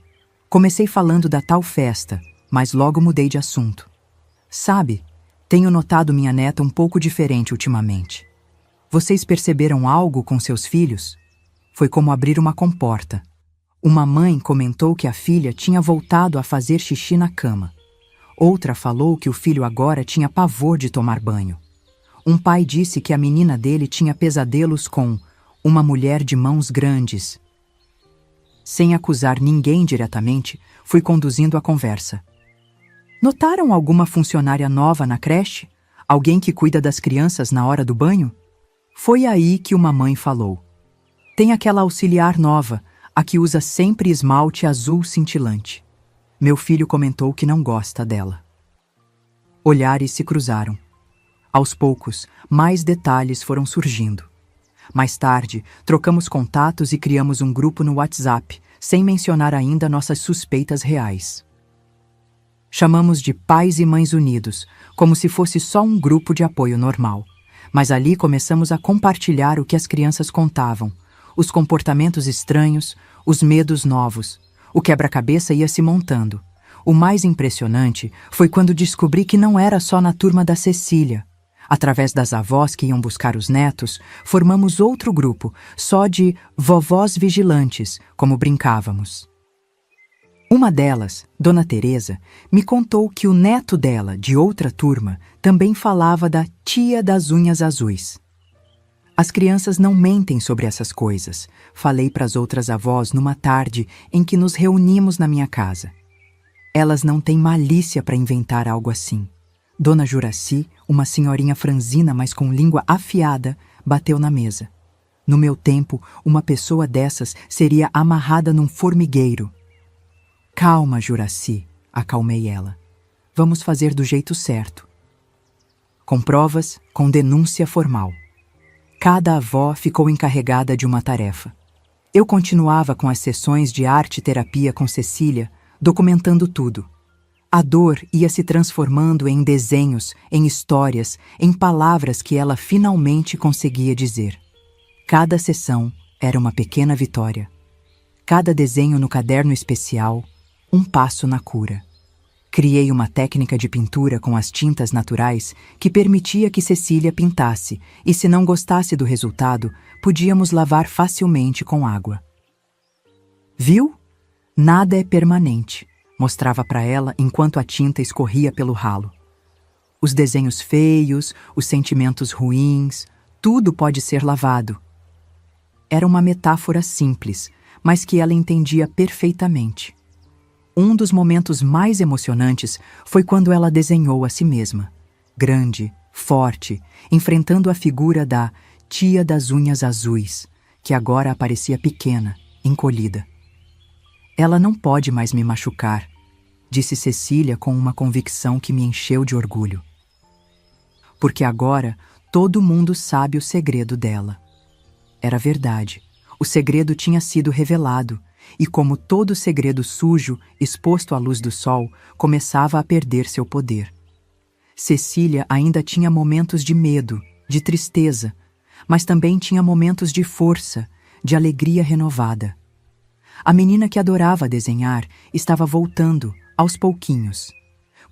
Comecei falando da tal festa, mas logo mudei de assunto. Sabe, tenho notado minha neta um pouco diferente ultimamente. Vocês perceberam algo com seus filhos? Foi como abrir uma comporta. Uma mãe comentou que a filha tinha voltado a fazer xixi na cama. Outra falou que o filho agora tinha pavor de tomar banho. Um pai disse que a menina dele tinha pesadelos com uma mulher de mãos grandes. Sem acusar ninguém diretamente, fui conduzindo a conversa. Notaram alguma funcionária nova na creche? Alguém que cuida das crianças na hora do banho? Foi aí que uma mãe falou. Tem aquela auxiliar nova, a que usa sempre esmalte azul cintilante. Meu filho comentou que não gosta dela. Olhares se cruzaram. Aos poucos, mais detalhes foram surgindo. Mais tarde, trocamos contatos e criamos um grupo no WhatsApp, sem mencionar ainda nossas suspeitas reais. Chamamos de Pais e Mães Unidos, como se fosse só um grupo de apoio normal. Mas ali começamos a compartilhar o que as crianças contavam, os comportamentos estranhos, os medos novos. O quebra-cabeça ia se montando. O mais impressionante foi quando descobri que não era só na turma da Cecília. Através das avós que iam buscar os netos, formamos outro grupo, só de vovós vigilantes, como brincávamos. Uma delas, Dona Teresa, me contou que o neto dela, de outra turma, também falava da tia das unhas azuis. As crianças não mentem sobre essas coisas, falei para as outras avós numa tarde em que nos reunimos na minha casa. Elas não têm malícia para inventar algo assim. Dona Juraci, uma senhorinha franzina, mas com língua afiada, bateu na mesa. No meu tempo, uma pessoa dessas seria amarrada num formigueiro. Calma, Juraci, acalmei ela. Vamos fazer do jeito certo. Com provas, com denúncia formal. Cada avó ficou encarregada de uma tarefa. Eu continuava com as sessões de arte-terapia com Cecília, documentando tudo. A dor ia se transformando em desenhos, em histórias, em palavras que ela finalmente conseguia dizer. Cada sessão era uma pequena vitória. Cada desenho no caderno especial, um passo na cura. Criei uma técnica de pintura com as tintas naturais que permitia que Cecília pintasse, e se não gostasse do resultado, podíamos lavar facilmente com água. Viu? Nada é permanente, mostrava para ela enquanto a tinta escorria pelo ralo. Os desenhos feios, os sentimentos ruins, tudo pode ser lavado. Era uma metáfora simples, mas que ela entendia perfeitamente. Um dos momentos mais emocionantes foi quando ela desenhou a si mesma, grande, forte, enfrentando a figura da tia das unhas azuis, que agora aparecia pequena, encolhida. Ela não pode mais me machucar, disse Cecília com uma convicção que me encheu de orgulho. Porque agora todo mundo sabe o segredo dela. Era verdade, o segredo tinha sido revelado, e como todo segredo sujo, exposto à luz do sol, começava a perder seu poder. Cecília ainda tinha momentos de medo, de tristeza, mas também tinha momentos de força, de alegria renovada. A menina que adorava desenhar estava voltando, aos pouquinhos.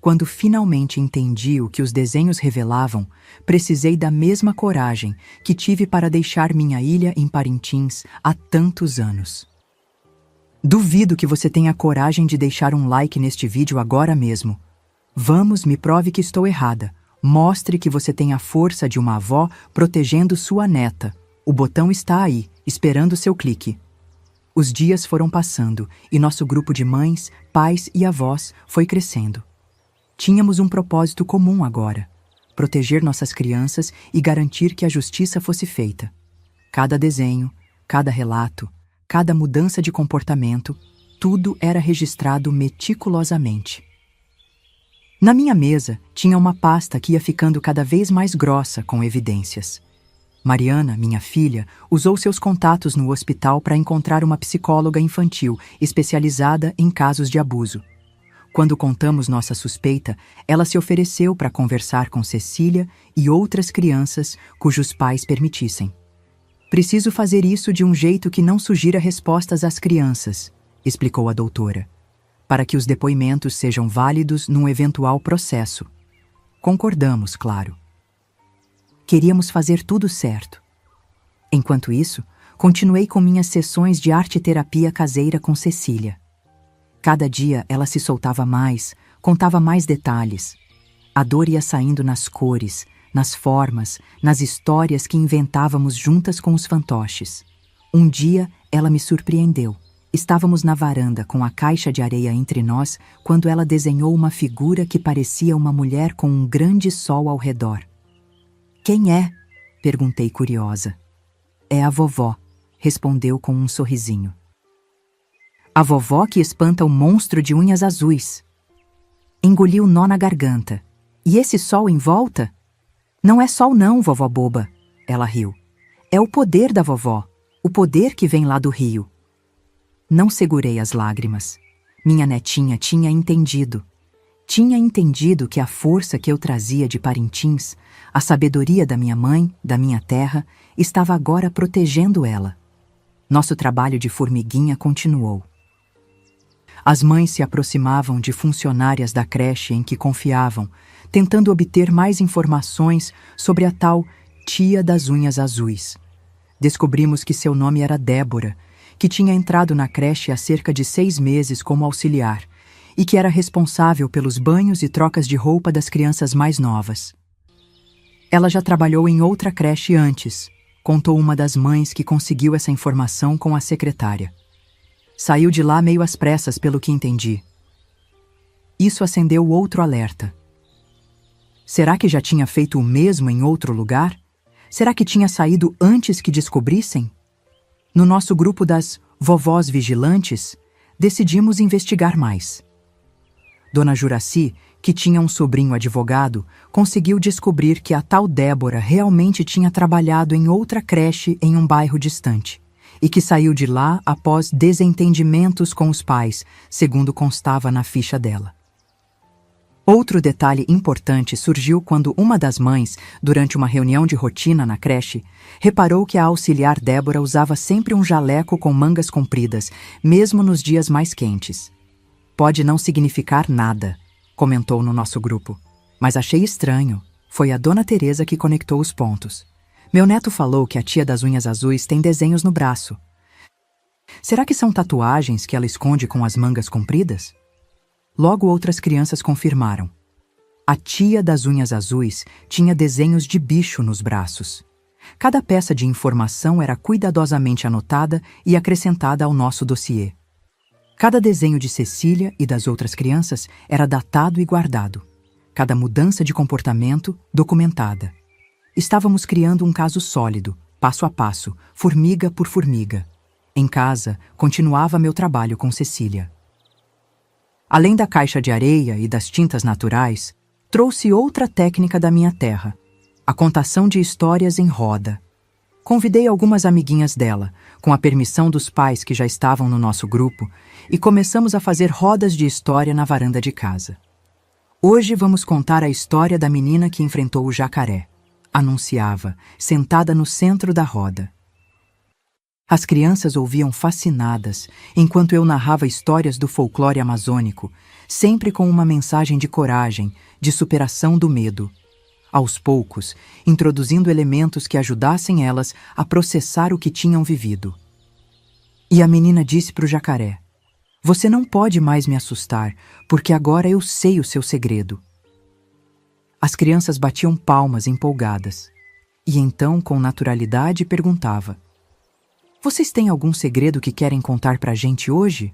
Quando finalmente entendi o que os desenhos revelavam, precisei da mesma coragem que tive para deixar minha ilha em Parintins há tantos anos. Duvido que você tenha coragem de deixar um like neste vídeo agora mesmo. Vamos, me prove que estou errada. Mostre que você tem a força de uma avó protegendo sua neta. O botão está aí, esperando seu clique. Os dias foram passando e nosso grupo de mães, pais e avós foi crescendo. Tínhamos um propósito comum agora: proteger nossas crianças e garantir que a justiça fosse feita. Cada desenho, cada relato, cada mudança de comportamento, tudo era registrado meticulosamente. Na minha mesa tinha uma pasta que ia ficando cada vez mais grossa com evidências. Mariana, minha filha, usou seus contatos no hospital para encontrar uma psicóloga infantil especializada em casos de abuso. Quando contamos nossa suspeita, ela se ofereceu para conversar com Cecília e outras crianças cujos pais permitissem. Preciso fazer isso de um jeito que não sugira respostas às crianças, explicou a doutora, para que os depoimentos sejam válidos num eventual processo. Concordamos, claro. Queríamos fazer tudo certo. Enquanto isso, continuei com minhas sessões de arte-terapia caseira com Cecília. Cada dia ela se soltava mais, contava mais detalhes. A dor ia saindo nas cores, nas formas, nas histórias que inventávamos juntas com os fantoches. Um dia ela me surpreendeu. Estávamos na varanda com a caixa de areia entre nós quando ela desenhou uma figura que parecia uma mulher com um grande sol ao redor. "Quem é?" perguntei curiosa. "É a vovó", respondeu com um sorrisinho. "A vovó que espanta o monstro de unhas azuis." Engoli o nó na garganta. "E esse sol em volta?" "Não é sol não, vovó boba." Ela riu. "É o poder da vovó, o poder que vem lá do rio." Não segurei as lágrimas. Minha netinha tinha entendido. Tinha entendido que a força que eu trazia de Parintins, a sabedoria da minha mãe, da minha terra, estava agora protegendo ela. Nosso trabalho de formiguinha continuou. As mães se aproximavam de funcionárias da creche em que confiavam, tentando obter mais informações sobre a tal tia das unhas azuis. Descobrimos que seu nome era Débora, que tinha entrado na creche há cerca de 6 meses como auxiliar e que era responsável pelos banhos e trocas de roupa das crianças mais novas. Ela já trabalhou em outra creche antes, contou uma das mães que conseguiu essa informação com a secretária. Saiu de lá meio às pressas, pelo que entendi. Isso acendeu outro alerta. Será que já tinha feito o mesmo em outro lugar? Será que tinha saído antes que descobrissem? No nosso grupo das vovós vigilantes, decidimos investigar mais. Dona Juraci, que tinha um sobrinho advogado, conseguiu descobrir que a tal Débora realmente tinha trabalhado em outra creche em um bairro distante e que saiu de lá após desentendimentos com os pais, segundo constava na ficha dela. Outro detalhe importante surgiu quando uma das mães, durante uma reunião de rotina na creche, reparou que a auxiliar Débora usava sempre um jaleco com mangas compridas, mesmo nos dias mais quentes. "Pode não significar nada", comentou no nosso grupo, "mas achei estranho. Foi a Dona Teresa que conectou os pontos. Meu neto falou que a tia das unhas azuis tem desenhos no braço. Será que são tatuagens que ela esconde com as mangas compridas?" Logo outras crianças confirmaram. A tia das unhas azuis tinha desenhos de bicho nos braços. Cada peça de informação era cuidadosamente anotada e acrescentada ao nosso dossiê. Cada desenho de Cecília e das outras crianças era datado e guardado. Cada mudança de comportamento documentada. Estávamos criando um caso sólido, passo a passo, formiga por formiga. Em casa, continuava meu trabalho com Cecília. Além da caixa de areia e das tintas naturais, trouxe outra técnica da minha terra, a contação de histórias em roda. Convidei algumas amiguinhas dela, com a permissão dos pais que já estavam no nosso grupo, e começamos a fazer rodas de história na varanda de casa. "Hoje vamos contar a história da menina que enfrentou o jacaré", anunciava, sentada no centro da roda. As crianças ouviam fascinadas, enquanto eu narrava histórias do folclore amazônico, sempre com uma mensagem de coragem, de superação do medo. Aos poucos, introduzindo elementos que ajudassem elas a processar o que tinham vivido. E a menina disse para o jacaré: "Você não pode mais me assustar, porque agora eu sei o seu segredo." As crianças batiam palmas empolgadas. E então, com naturalidade, perguntava: "Vocês têm algum segredo que querem contar pra gente hoje?"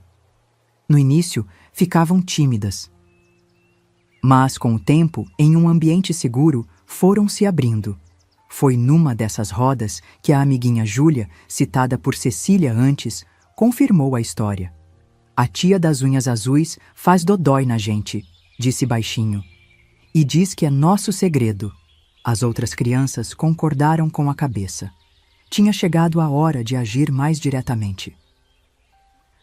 No início, ficavam tímidas. Mas, com o tempo, em um ambiente seguro, foram se abrindo. Foi numa dessas rodas que a amiguinha Júlia, citada por Cecília antes, confirmou a história. "A tia das unhas azuis faz dodói na gente", disse baixinho. "E diz que é nosso segredo." As outras crianças concordaram com a cabeça. Tinha chegado a hora de agir mais diretamente.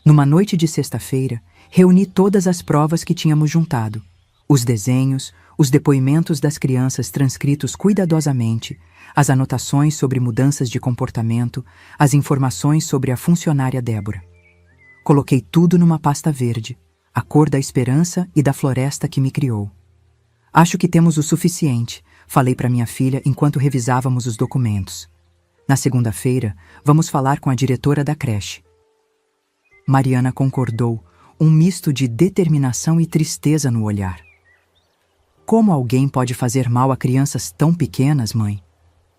Numa noite de sexta-feira, reuni todas as provas que tínhamos juntado, os desenhos, os depoimentos das crianças transcritos cuidadosamente, as anotações sobre mudanças de comportamento, as informações sobre a funcionária Débora. Coloquei tudo numa pasta verde, a cor da esperança e da floresta que me criou. Acho que temos o suficiente, falei para minha filha enquanto revisávamos os documentos. Na segunda-feira, vamos falar com a diretora da creche. Mariana concordou, um misto de determinação e tristeza no olhar. Como alguém pode fazer mal a crianças tão pequenas, mãe?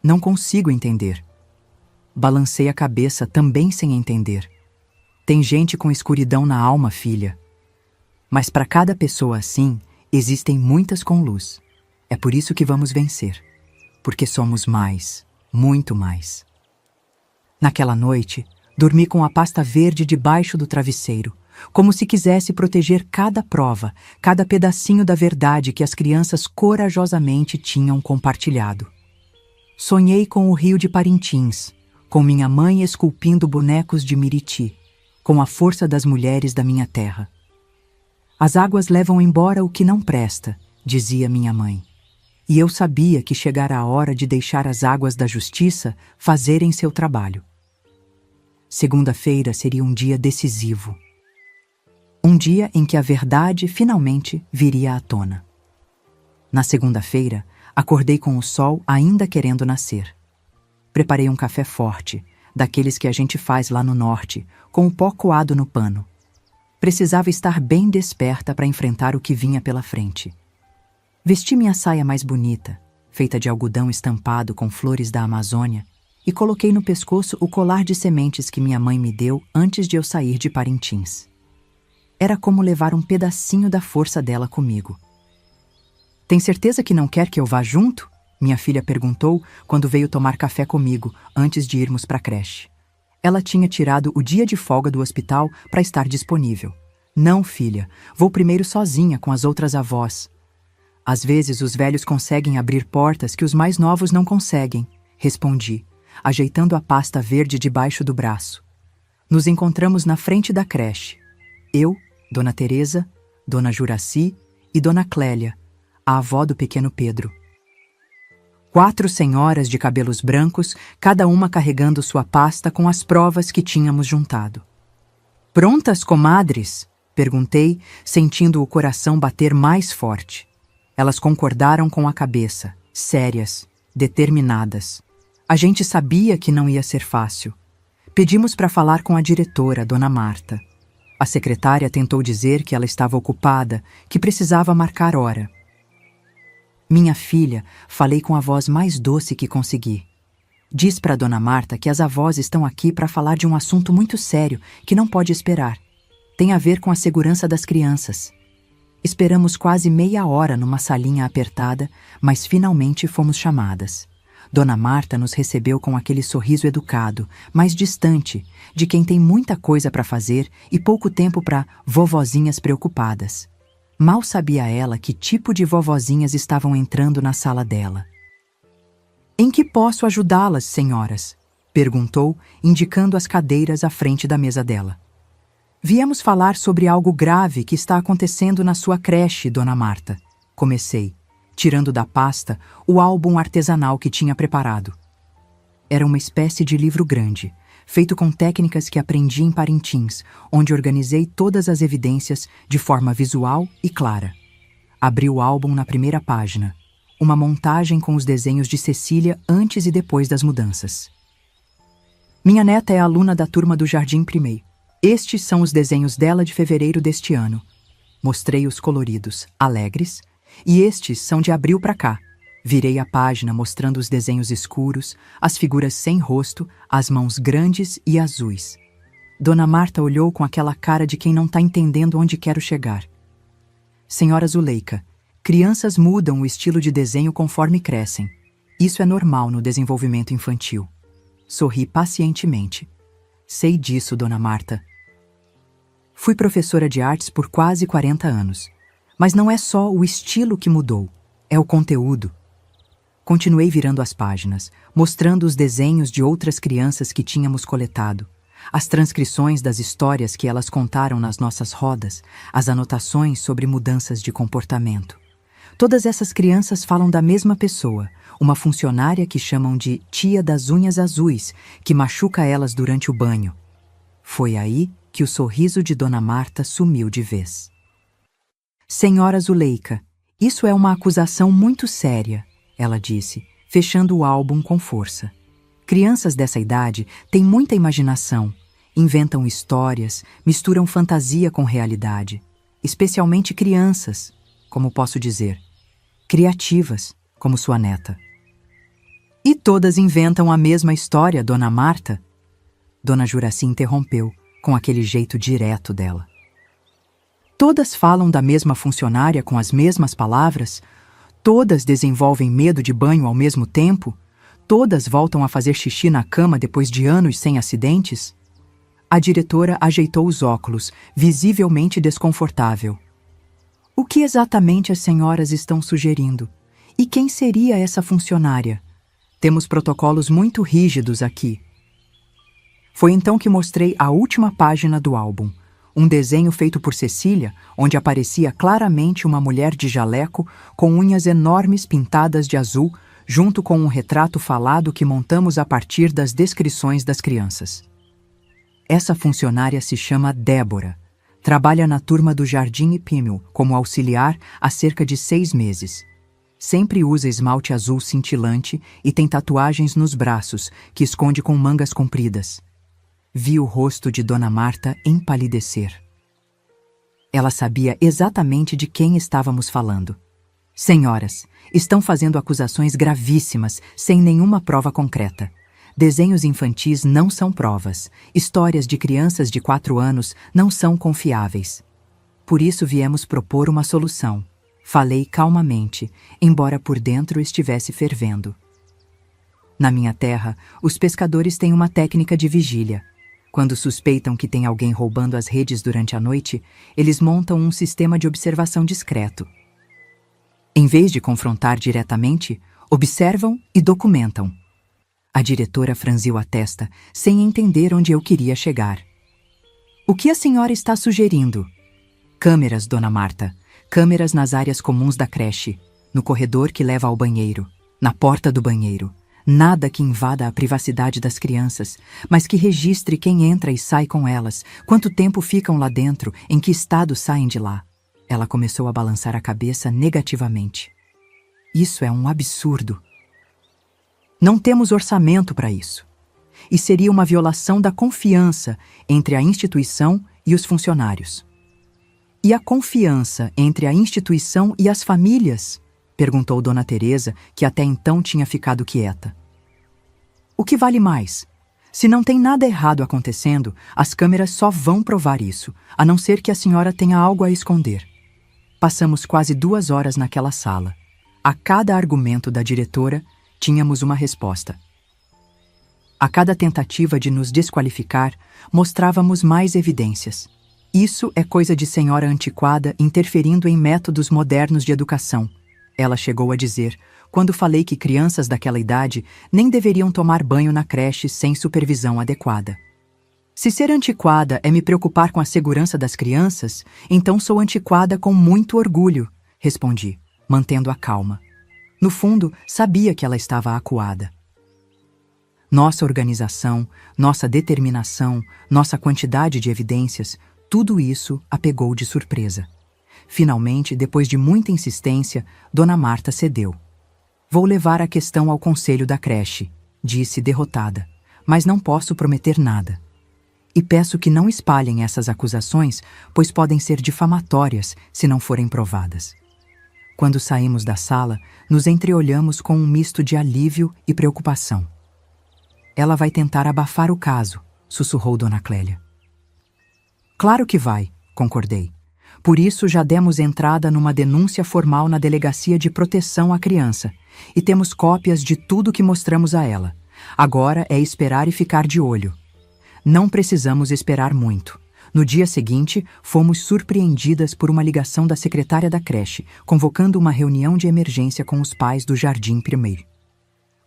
Não consigo entender. Balancei a cabeça também sem entender. Tem gente com escuridão na alma, filha. Mas para cada pessoa assim, existem muitas com luz. É por isso que vamos vencer. Porque somos mais, muito mais. Naquela noite, dormi com a pasta verde debaixo do travesseiro, como se quisesse proteger cada prova, cada pedacinho da verdade que as crianças corajosamente tinham compartilhado. Sonhei com o rio de Parintins, com minha mãe esculpindo bonecos de Miriti, com a força das mulheres da minha terra. As águas levam embora o que não presta, dizia minha mãe. E eu sabia que chegara a hora de deixar as águas da justiça fazerem seu trabalho. Segunda-feira seria um dia decisivo. Um dia em que a verdade finalmente viria à tona. Na segunda-feira, acordei com o sol ainda querendo nascer. Preparei um café forte, daqueles que a gente faz lá no norte, com o pó coado no pano. Precisava estar bem desperta para enfrentar o que vinha pela frente. Vesti minha saia mais bonita, feita de algodão estampado com flores da Amazônia, e coloquei no pescoço o colar de sementes que minha mãe me deu antes de eu sair de Parintins. Era como levar um pedacinho da força dela comigo. Tem certeza que não quer que eu vá junto? Minha filha perguntou quando veio tomar café comigo antes de irmos para a creche. Ela tinha tirado o dia de folga do hospital para estar disponível. Não, filha, vou primeiro sozinha com as outras avós. Às vezes os velhos conseguem abrir portas que os mais novos não conseguem, respondi, ajeitando a pasta verde debaixo do braço. Nos encontramos na frente da creche. Eu, Dona Teresa, Dona Juraci e Dona Clélia, a avó do pequeno Pedro. 4 senhoras de cabelos brancos, cada uma carregando sua pasta com as provas que tínhamos juntado. Prontas, comadres? Perguntei, sentindo o coração bater mais forte. Elas concordaram com a cabeça, sérias, determinadas. A gente sabia que não ia ser fácil. Pedimos para falar com a diretora, Dona Marta. A secretária tentou dizer que ela estava ocupada, que precisava marcar hora. Minha filha, falei com a voz mais doce que consegui. Diz para Dona Marta que as avós estão aqui para falar de um assunto muito sério que não pode esperar. Tem a ver com a segurança das crianças. Esperamos quase meia hora numa salinha apertada, mas finalmente fomos chamadas. Dona Marta nos recebeu com aquele sorriso educado, mas distante, de quem tem muita coisa para fazer e pouco tempo para vovozinhas preocupadas. Mal sabia ela que tipo de vovozinhas estavam entrando na sala dela. "Em que posso ajudá-las, senhoras?" perguntou, indicando as cadeiras à frente da mesa dela. "Viemos falar sobre algo grave que está acontecendo na sua creche, Dona Marta." Comecei, tirando da pasta o álbum artesanal que tinha preparado. Era uma espécie de livro grande, feito com técnicas que aprendi em Parintins, onde organizei todas as evidências de forma visual e clara. Abri o álbum na primeira página, uma montagem com os desenhos de Cecília antes e depois das mudanças. Minha neta é aluna da turma do Jardim Primeiro. Estes são os desenhos dela de fevereiro deste ano. Mostrei os coloridos, alegres, e estes são de abril para cá. Virei a página mostrando os desenhos escuros, as figuras sem rosto, as mãos grandes e azuis. Dona Marta olhou com aquela cara de quem não está entendendo onde quero chegar. "Senhora Zuleika, crianças mudam o estilo de desenho conforme crescem. Isso é normal no desenvolvimento infantil." Sorri pacientemente. "Sei disso, Dona Marta. Fui professora de artes por quase 40 anos. Mas não é só o estilo que mudou, é o conteúdo." Continuei virando as páginas, mostrando os desenhos de outras crianças que tínhamos coletado, as transcrições das histórias que elas contaram nas nossas rodas, as anotações sobre mudanças de comportamento. Todas essas crianças falam da mesma pessoa, uma funcionária que chamam de tia das unhas azuis, que machuca elas durante o banho. Foi aí que o sorriso de Dona Marta sumiu de vez. Senhora Zuleika, isso é uma acusação muito séria, ela disse, fechando o álbum com força. Crianças dessa idade têm muita imaginação, inventam histórias, misturam fantasia com realidade, especialmente crianças, como posso dizer, criativas, como sua neta. E todas inventam a mesma história, Dona Marta? Dona Juraci interrompeu, com aquele jeito direto dela. Todas falam da mesma funcionária com as mesmas palavras? Todas desenvolvem medo de banho ao mesmo tempo? Todas voltam a fazer xixi na cama depois de anos sem acidentes? A diretora ajeitou os óculos, visivelmente desconfortável. O que exatamente as senhoras estão sugerindo? E quem seria essa funcionária? Temos protocolos muito rígidos aqui. Foi então que mostrei a última página do álbum, um desenho feito por Cecília, onde aparecia claramente uma mulher de jaleco com unhas enormes pintadas de azul, junto com um retrato falado que montamos a partir das descrições das crianças. Essa funcionária se chama Débora. Trabalha na turma do Jardim Ipímeo como auxiliar há cerca de 6 meses. Sempre usa esmalte azul cintilante e tem tatuagens nos braços, que esconde com mangas compridas. Vi o rosto de Dona Marta empalidecer. Ela sabia exatamente de quem estávamos falando. Senhoras, estão fazendo acusações gravíssimas, sem nenhuma prova concreta. Desenhos infantis não são provas. Histórias de crianças de 4 anos não são confiáveis. Por isso viemos propor uma solução. Falei calmamente, embora por dentro estivesse fervendo. Na minha terra, os pescadores têm uma técnica de vigília. Quando suspeitam que tem alguém roubando as redes durante a noite, eles montam um sistema de observação discreto. Em vez de confrontar diretamente, observam e documentam. A diretora franziu a testa, sem entender onde eu queria chegar. O que a senhora está sugerindo? Câmeras, Dona Marta. Câmeras nas áreas comuns da creche, no corredor que leva ao banheiro, na porta do banheiro. Nada que invada a privacidade das crianças, mas que registre quem entra e sai com elas, quanto tempo ficam lá dentro, em que estado saem de lá. Ela começou a balançar a cabeça negativamente. Isso é um absurdo. Não temos orçamento para isso. E seria uma violação da confiança entre a instituição e os funcionários. E a confiança entre a instituição e as famílias? Perguntou Dona Teresa, que até então tinha ficado quieta. O que vale mais? Se não tem nada errado acontecendo, as câmeras só vão provar isso, a não ser que a senhora tenha algo a esconder. Passamos quase 2 horas naquela sala. A cada argumento da diretora, tínhamos uma resposta. A cada tentativa de nos desqualificar, mostrávamos mais evidências. Isso é coisa de senhora antiquada interferindo em métodos modernos de educação. Ela chegou a dizer, quando falei que crianças daquela idade nem deveriam tomar banho na creche sem supervisão adequada. Se ser antiquada é me preocupar com a segurança das crianças, então sou antiquada com muito orgulho, respondi, mantendo a calma. No fundo, sabia que ela estava acuada. Nossa organização, nossa determinação, nossa quantidade de evidências, tudo isso a pegou de surpresa. Finalmente, depois de muita insistência, Dona Marta cedeu. Vou levar a questão ao conselho da creche, disse derrotada, mas não posso prometer nada. E peço que não espalhem essas acusações, pois podem ser difamatórias se não forem provadas. Quando saímos da sala, nos entreolhamos com um misto de alívio e preocupação. Ela vai tentar abafar o caso, sussurrou Dona Clélia. Claro que vai, concordei. Por isso já demos entrada numa denúncia formal na Delegacia de Proteção à Criança e temos cópias de tudo que mostramos a ela. Agora é esperar e ficar de olho. Não precisamos esperar muito. No dia seguinte, fomos surpreendidas por uma ligação da secretária da creche, convocando uma reunião de emergência com os pais do Jardim Primeiro.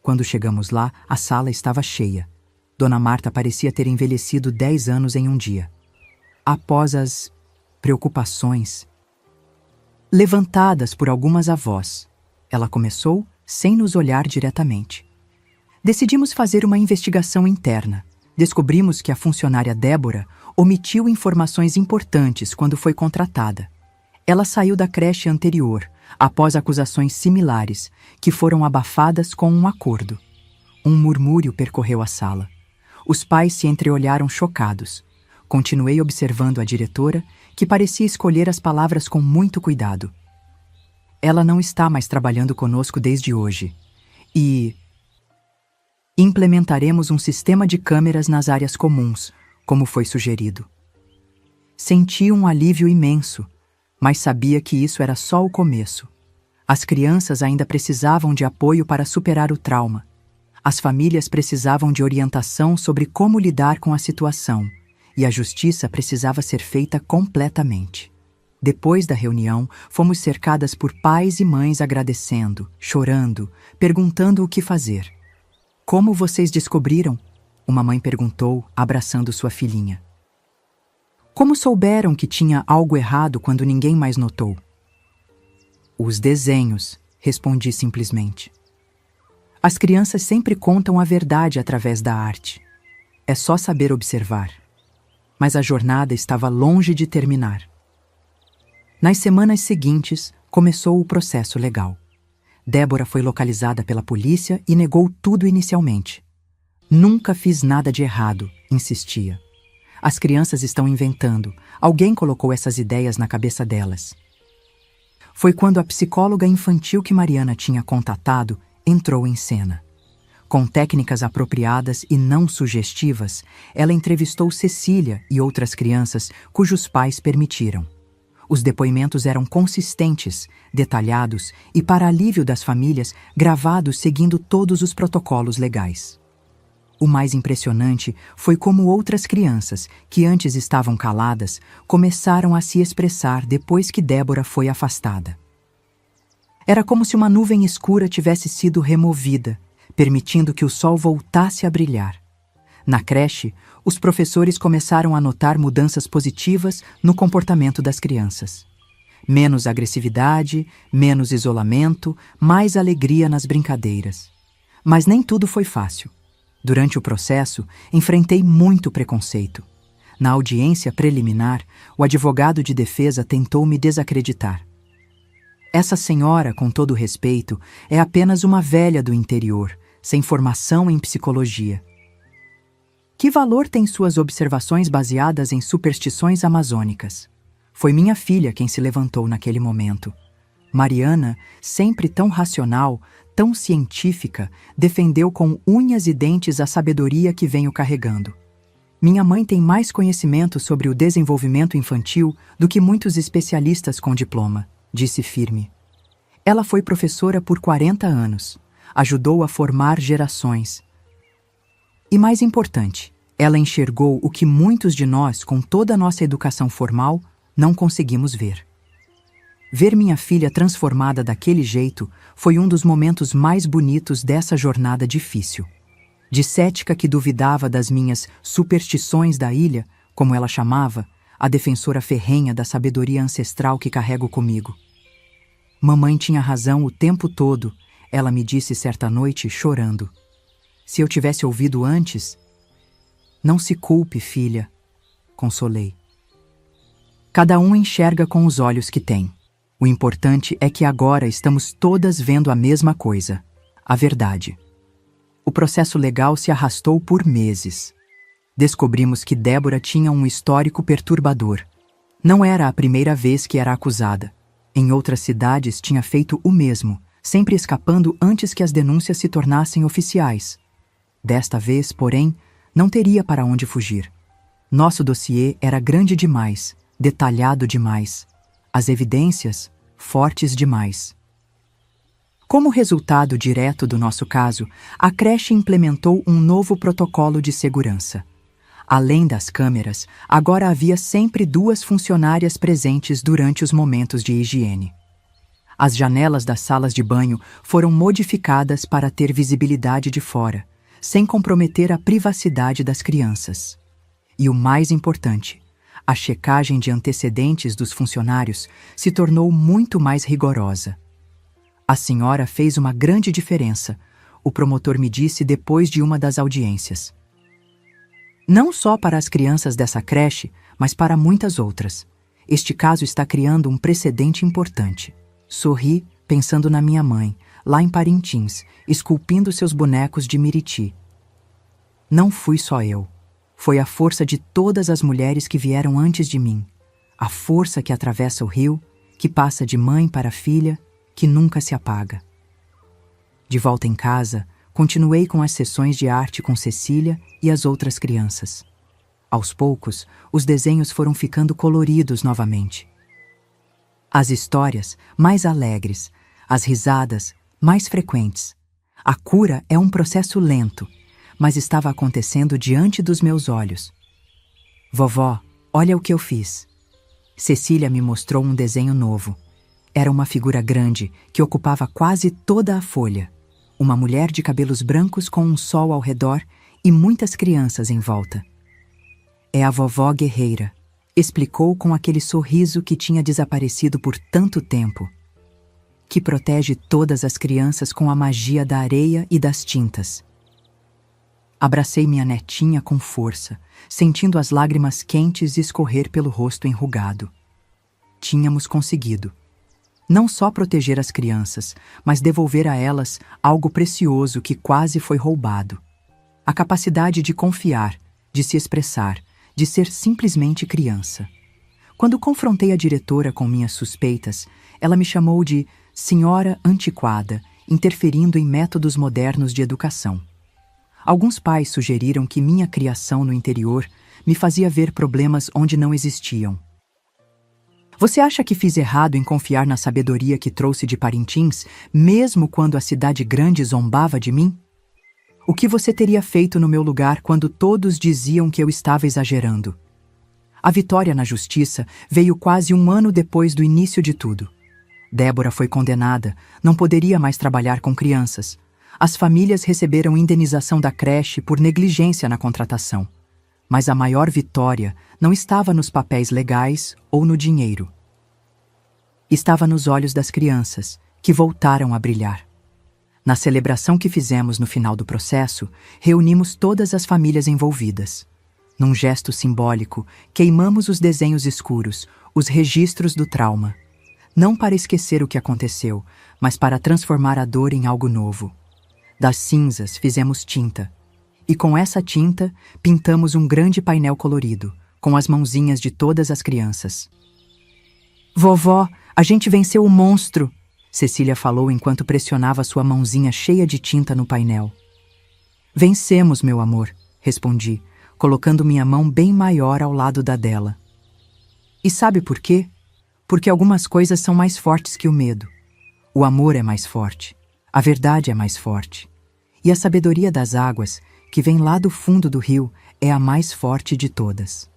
Quando chegamos lá, a sala estava cheia. Dona Marta parecia ter envelhecido 10 anos em um dia. Após as preocupações levantadas por algumas avós, ela começou sem nos olhar diretamente. Decidimos fazer uma investigação interna. Descobrimos que a funcionária Débora omitiu informações importantes quando foi contratada. Ela saiu da creche anterior, após acusações similares, que foram abafadas com um acordo. Um murmúrio percorreu a sala. Os pais se entreolharam chocados. Continuei observando a diretora, que parecia escolher as palavras com muito cuidado. Ela não está mais trabalhando conosco desde hoje. E implementaremos um sistema de câmeras nas áreas comuns, como foi sugerido. Senti um alívio imenso, mas sabia que isso era só o começo. As crianças ainda precisavam de apoio para superar o trauma. As famílias precisavam de orientação sobre como lidar com a situação, e a justiça precisava ser feita completamente. Depois da reunião, fomos cercadas por pais e mães agradecendo, chorando, perguntando o que fazer. Como vocês descobriram? Uma mãe perguntou, abraçando sua filhinha. Como souberam que tinha algo errado quando ninguém mais notou? Os desenhos, respondi simplesmente. As crianças sempre contam a verdade através da arte. É só saber observar. Mas a jornada estava longe de terminar. Nas semanas seguintes, começou o processo legal. Débora foi localizada pela polícia e negou tudo inicialmente. Nunca fiz nada de errado, insistia. As crianças estão inventando. Alguém colocou essas ideias na cabeça delas. Foi quando a psicóloga infantil que Mariana tinha contatado entrou em cena. Com técnicas apropriadas e não sugestivas, ela entrevistou Cecília e outras crianças cujos pais permitiram. Os depoimentos eram consistentes, detalhados e, para alívio das famílias, gravados seguindo todos os protocolos legais. O mais impressionante foi como outras crianças, que antes estavam caladas, começaram a se expressar depois que Débora foi afastada. Era como se uma nuvem escura tivesse sido removida, permitindo que o sol voltasse a brilhar. Na creche, os professores começaram a notar mudanças positivas no comportamento das crianças. Menos agressividade, menos isolamento, mais alegria nas brincadeiras. Mas nem tudo foi fácil. Durante o processo, enfrentei muito preconceito. Na audiência preliminar, o advogado de defesa tentou me desacreditar. Essa senhora, com todo respeito, é apenas uma velha do interior, sem formação em psicologia. Que valor têm suas observações baseadas em superstições amazônicas? Foi minha filha quem se levantou naquele momento. Mariana, sempre tão racional, tão científica, defendeu com unhas e dentes a sabedoria que venho carregando. Minha mãe tem mais conhecimento sobre o desenvolvimento infantil do que muitos especialistas com diploma, disse firme. Ela foi professora por 40 anos, ajudou a formar gerações. E mais importante, ela enxergou o que muitos de nós, com toda a nossa educação formal, não conseguimos ver. Ver minha filha transformada daquele jeito foi um dos momentos mais bonitos dessa jornada difícil. De cética que duvidava das minhas superstições da ilha, como ela chamava, a defensora ferrenha da sabedoria ancestral que carrego comigo. Mamãe tinha razão o tempo todo, ela me disse certa noite, chorando. Se eu tivesse ouvido antes... Não se culpe, filha, consolei. Cada um enxerga com os olhos que tem. O importante é que agora estamos todas vendo a mesma coisa, a verdade. O processo legal se arrastou por meses. Descobrimos que Débora tinha um histórico perturbador. Não era a primeira vez que era acusada. Em outras cidades tinha feito o mesmo, sempre escapando antes que as denúncias se tornassem oficiais. Desta vez, porém, não teria para onde fugir. Nosso dossiê era grande demais, detalhado demais. As evidências, fortes demais. Como resultado direto do nosso caso, a creche implementou um novo protocolo de segurança. Além das câmeras, agora havia sempre 2 funcionárias presentes durante os momentos de higiene. As janelas das salas de banho foram modificadas para ter visibilidade de fora, sem comprometer a privacidade das crianças. E o mais importante, a checagem de antecedentes dos funcionários se tornou muito mais rigorosa. A senhora fez uma grande diferença, o promotor me disse depois de uma das audiências. Não só para as crianças dessa creche, mas para muitas outras. Este caso está criando um precedente importante. Sorri, pensando na minha mãe, lá em Parintins, esculpindo seus bonecos de Miriti. Não fui só eu. Foi a força de todas as mulheres que vieram antes de mim. A força que atravessa o rio, que passa de mãe para filha, que nunca se apaga. De volta em casa, continuei com as sessões de arte com Cecília e as outras crianças. Aos poucos, os desenhos foram ficando coloridos novamente. As histórias, mais alegres, as risadas, mais frequentes. A cura é um processo lento, mas estava acontecendo diante dos meus olhos. Vovó, olha o que eu fiz. Cecília me mostrou um desenho novo. Era uma figura grande que ocupava quase toda a folha. Uma mulher de cabelos brancos com um sol ao redor e muitas crianças em volta. É a vovó guerreira, explicou com aquele sorriso que tinha desaparecido por tanto tempo, que protege todas as crianças com a magia da areia e das tintas. Abracei minha netinha com força, sentindo as lágrimas quentes escorrer pelo rosto enrugado. Tínhamos conseguido. Não só proteger as crianças, mas devolver a elas algo precioso que quase foi roubado. A capacidade de confiar, de se expressar, de ser simplesmente criança. Quando confrontei a diretora com minhas suspeitas, ela me chamou de senhora antiquada, interferindo em métodos modernos de educação. Alguns pais sugeriram que minha criação no interior me fazia ver problemas onde não existiam. Você acha que fiz errado em confiar na sabedoria que trouxe de Parintins, mesmo quando a cidade grande zombava de mim? O que você teria feito no meu lugar quando todos diziam que eu estava exagerando? A vitória na justiça veio quase 1 ano depois do início de tudo. Débora foi condenada, não poderia mais trabalhar com crianças. As famílias receberam indenização da creche por negligência na contratação. Mas a maior vitória não estava nos papéis legais ou no dinheiro. Estava nos olhos das crianças, que voltaram a brilhar. Na celebração que fizemos no final do processo, reunimos todas as famílias envolvidas. Num gesto simbólico, queimamos os desenhos escuros, os registros do trauma. Não para esquecer o que aconteceu, mas para transformar a dor em algo novo. Das cinzas fizemos tinta. E com essa tinta, pintamos um grande painel colorido, com as mãozinhas de todas as crianças. Vovó, a gente venceu o monstro! Cecília falou enquanto pressionava sua mãozinha cheia de tinta no painel. Vencemos, meu amor, respondi, colocando minha mão bem maior ao lado da dela. E sabe por quê? Porque algumas coisas são mais fortes que o medo. O amor é mais forte. A verdade é mais forte. E a sabedoria das águas, que vem lá do fundo do rio, é a mais forte de todas.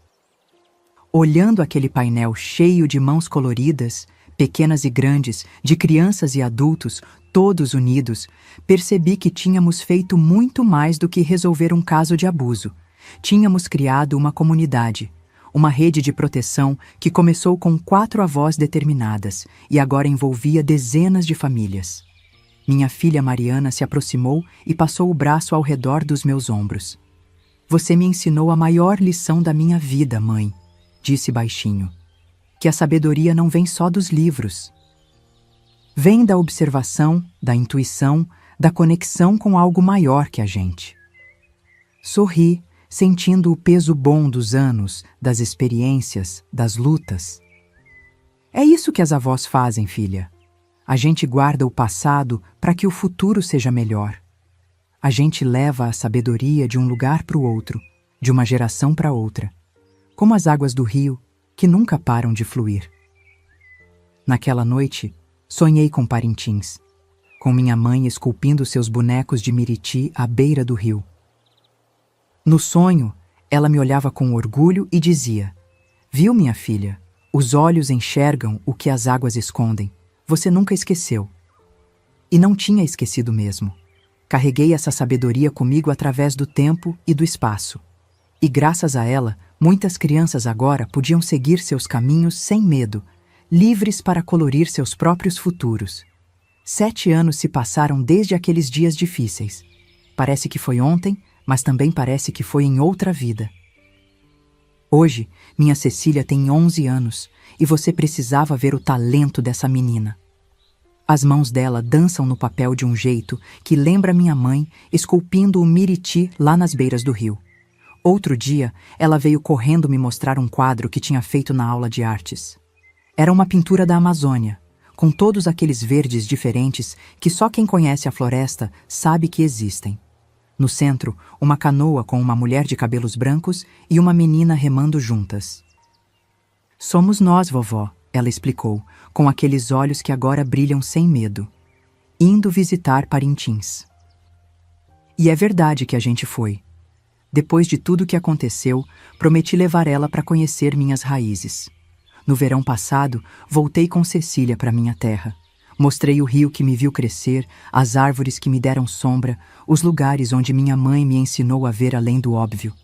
Olhando aquele painel cheio de mãos coloridas, pequenas e grandes, de crianças e adultos, todos unidos, percebi que tínhamos feito muito mais do que resolver um caso de abuso. Tínhamos criado uma comunidade, uma rede de proteção que começou com 4 avós determinadas e agora envolvia dezenas de famílias. Minha filha Mariana se aproximou e passou o braço ao redor dos meus ombros. Você me ensinou a maior lição da minha vida, mãe, disse baixinho. Que a sabedoria não vem só dos livros. Vem da observação, da intuição, da conexão com algo maior que a gente. Sorri, sentindo o peso bom dos anos, das experiências, das lutas. É isso que as avós fazem, filha. A gente guarda o passado para que o futuro seja melhor. A gente leva a sabedoria de um lugar para o outro, de uma geração para outra, como as águas do rio, que nunca param de fluir. Naquela noite, sonhei com Parintins, com minha mãe esculpindo seus bonecos de Miriti à beira do rio. No sonho, ela me olhava com orgulho e dizia: Viu, minha filha, os olhos enxergam o que as águas escondem. Você nunca esqueceu. E não tinha esquecido mesmo. Carreguei essa sabedoria comigo através do tempo e do espaço. E graças a ela, muitas crianças agora podiam seguir seus caminhos sem medo, livres para colorir seus próprios futuros. 7 anos se passaram desde aqueles dias difíceis. Parece que foi ontem, mas também parece que foi em outra vida. Hoje, minha Cecília tem 11 anos e você precisava ver o talento dessa menina. As mãos dela dançam no papel de um jeito que lembra minha mãe esculpindo o Miriti lá nas beiras do rio. Outro dia, ela veio correndo me mostrar um quadro que tinha feito na aula de artes. Era uma pintura da Amazônia, com todos aqueles verdes diferentes que só quem conhece a floresta sabe que existem. No centro, uma canoa com uma mulher de cabelos brancos e uma menina remando juntas. "Somos nós, vovó", ela explicou, com aqueles olhos que agora brilham sem medo. "Indo visitar Parintins." E é verdade que a gente foi. Depois de tudo que aconteceu, prometi levar ela para conhecer minhas raízes. No verão passado, voltei com Cecília para minha terra. Mostrei o rio que me viu crescer, as árvores que me deram sombra, os lugares onde minha mãe me ensinou a ver além do óbvio.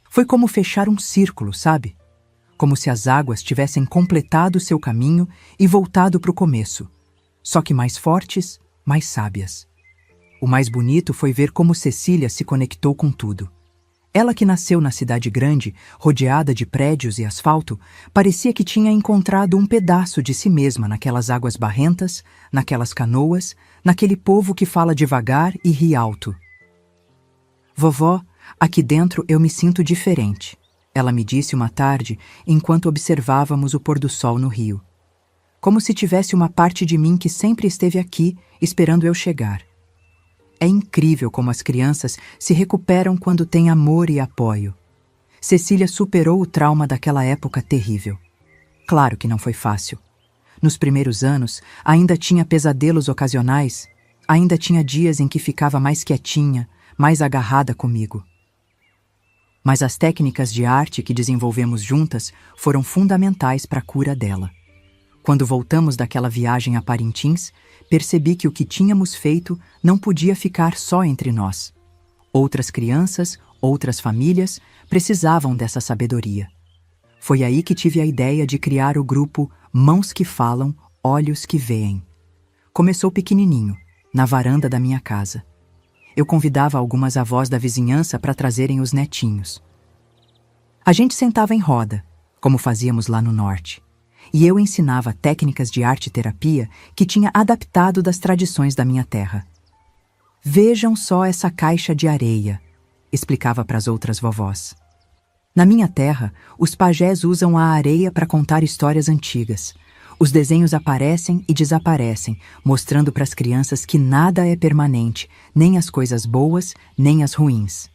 Foi como fechar um círculo, sabe? Como se as águas tivessem completado seu caminho e voltado para o começo, só que mais fortes, mais sábias. O mais bonito foi ver como Cecília se conectou com tudo. Ela que nasceu na cidade grande, rodeada de prédios e asfalto, parecia que tinha encontrado um pedaço de si mesma naquelas águas barrentas, naquelas canoas, naquele povo que fala devagar e ri alto. "Vovó, aqui dentro eu me sinto diferente", ela me disse uma tarde enquanto observávamos o pôr do sol no rio. Como se tivesse uma parte de mim que sempre esteve aqui, esperando eu chegar. É incrível como as crianças se recuperam quando têm amor e apoio. Cecília superou o trauma daquela época terrível. Claro que não foi fácil. Nos primeiros anos, ainda tinha pesadelos ocasionais, ainda tinha dias em que ficava mais quietinha, mais agarrada comigo. Mas as técnicas de arte que desenvolvemos juntas foram fundamentais para a cura dela. Quando voltamos daquela viagem a Parintins, percebi que o que tínhamos feito não podia ficar só entre nós. Outras crianças, outras famílias precisavam dessa sabedoria. Foi aí que tive a ideia de criar o grupo Mãos que Falam, Olhos que Veem. Começou pequenininho, na varanda da minha casa. Eu convidava algumas avós da vizinhança para trazerem os netinhos. A gente sentava em roda, como fazíamos lá no norte. E eu ensinava técnicas de arte-terapia que tinha adaptado das tradições da minha terra. "Vejam só essa caixa de areia", explicava para as outras vovós. Na minha terra, os pajés usam a areia para contar histórias antigas. Os desenhos aparecem e desaparecem, mostrando para as crianças que nada é permanente, nem as coisas boas, nem as ruins.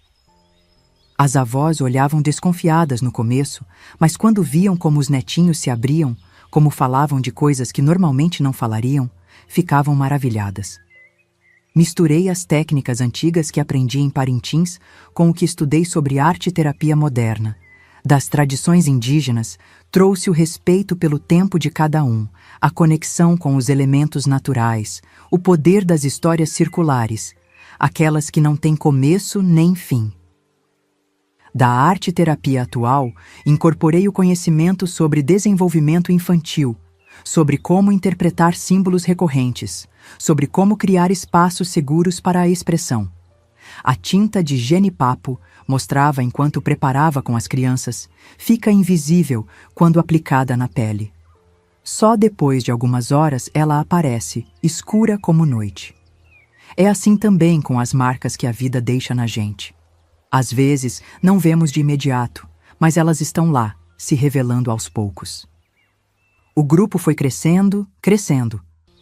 As avós olhavam desconfiadas no começo, mas quando viam como os netinhos se abriam, como falavam de coisas que normalmente não falariam, ficavam maravilhadas. Misturei as técnicas antigas que aprendi em Parintins com o que estudei sobre arte e terapia moderna. Das tradições indígenas, trouxe o respeito pelo tempo de cada um, a conexão com os elementos naturais, o poder das histórias circulares, aquelas que não têm começo nem fim. Da arte-terapia atual, incorporei o conhecimento sobre desenvolvimento infantil, sobre como interpretar símbolos recorrentes, sobre como criar espaços seguros para a expressão. A tinta de genipapo, mostrava enquanto preparava com as crianças, fica invisível quando aplicada na pele. Só depois de algumas horas ela aparece, escura como noite. É assim também com as marcas que a vida deixa na gente. Às vezes, não vemos de imediato, mas elas estão lá, se revelando aos poucos. O grupo foi crescendo, crescendo.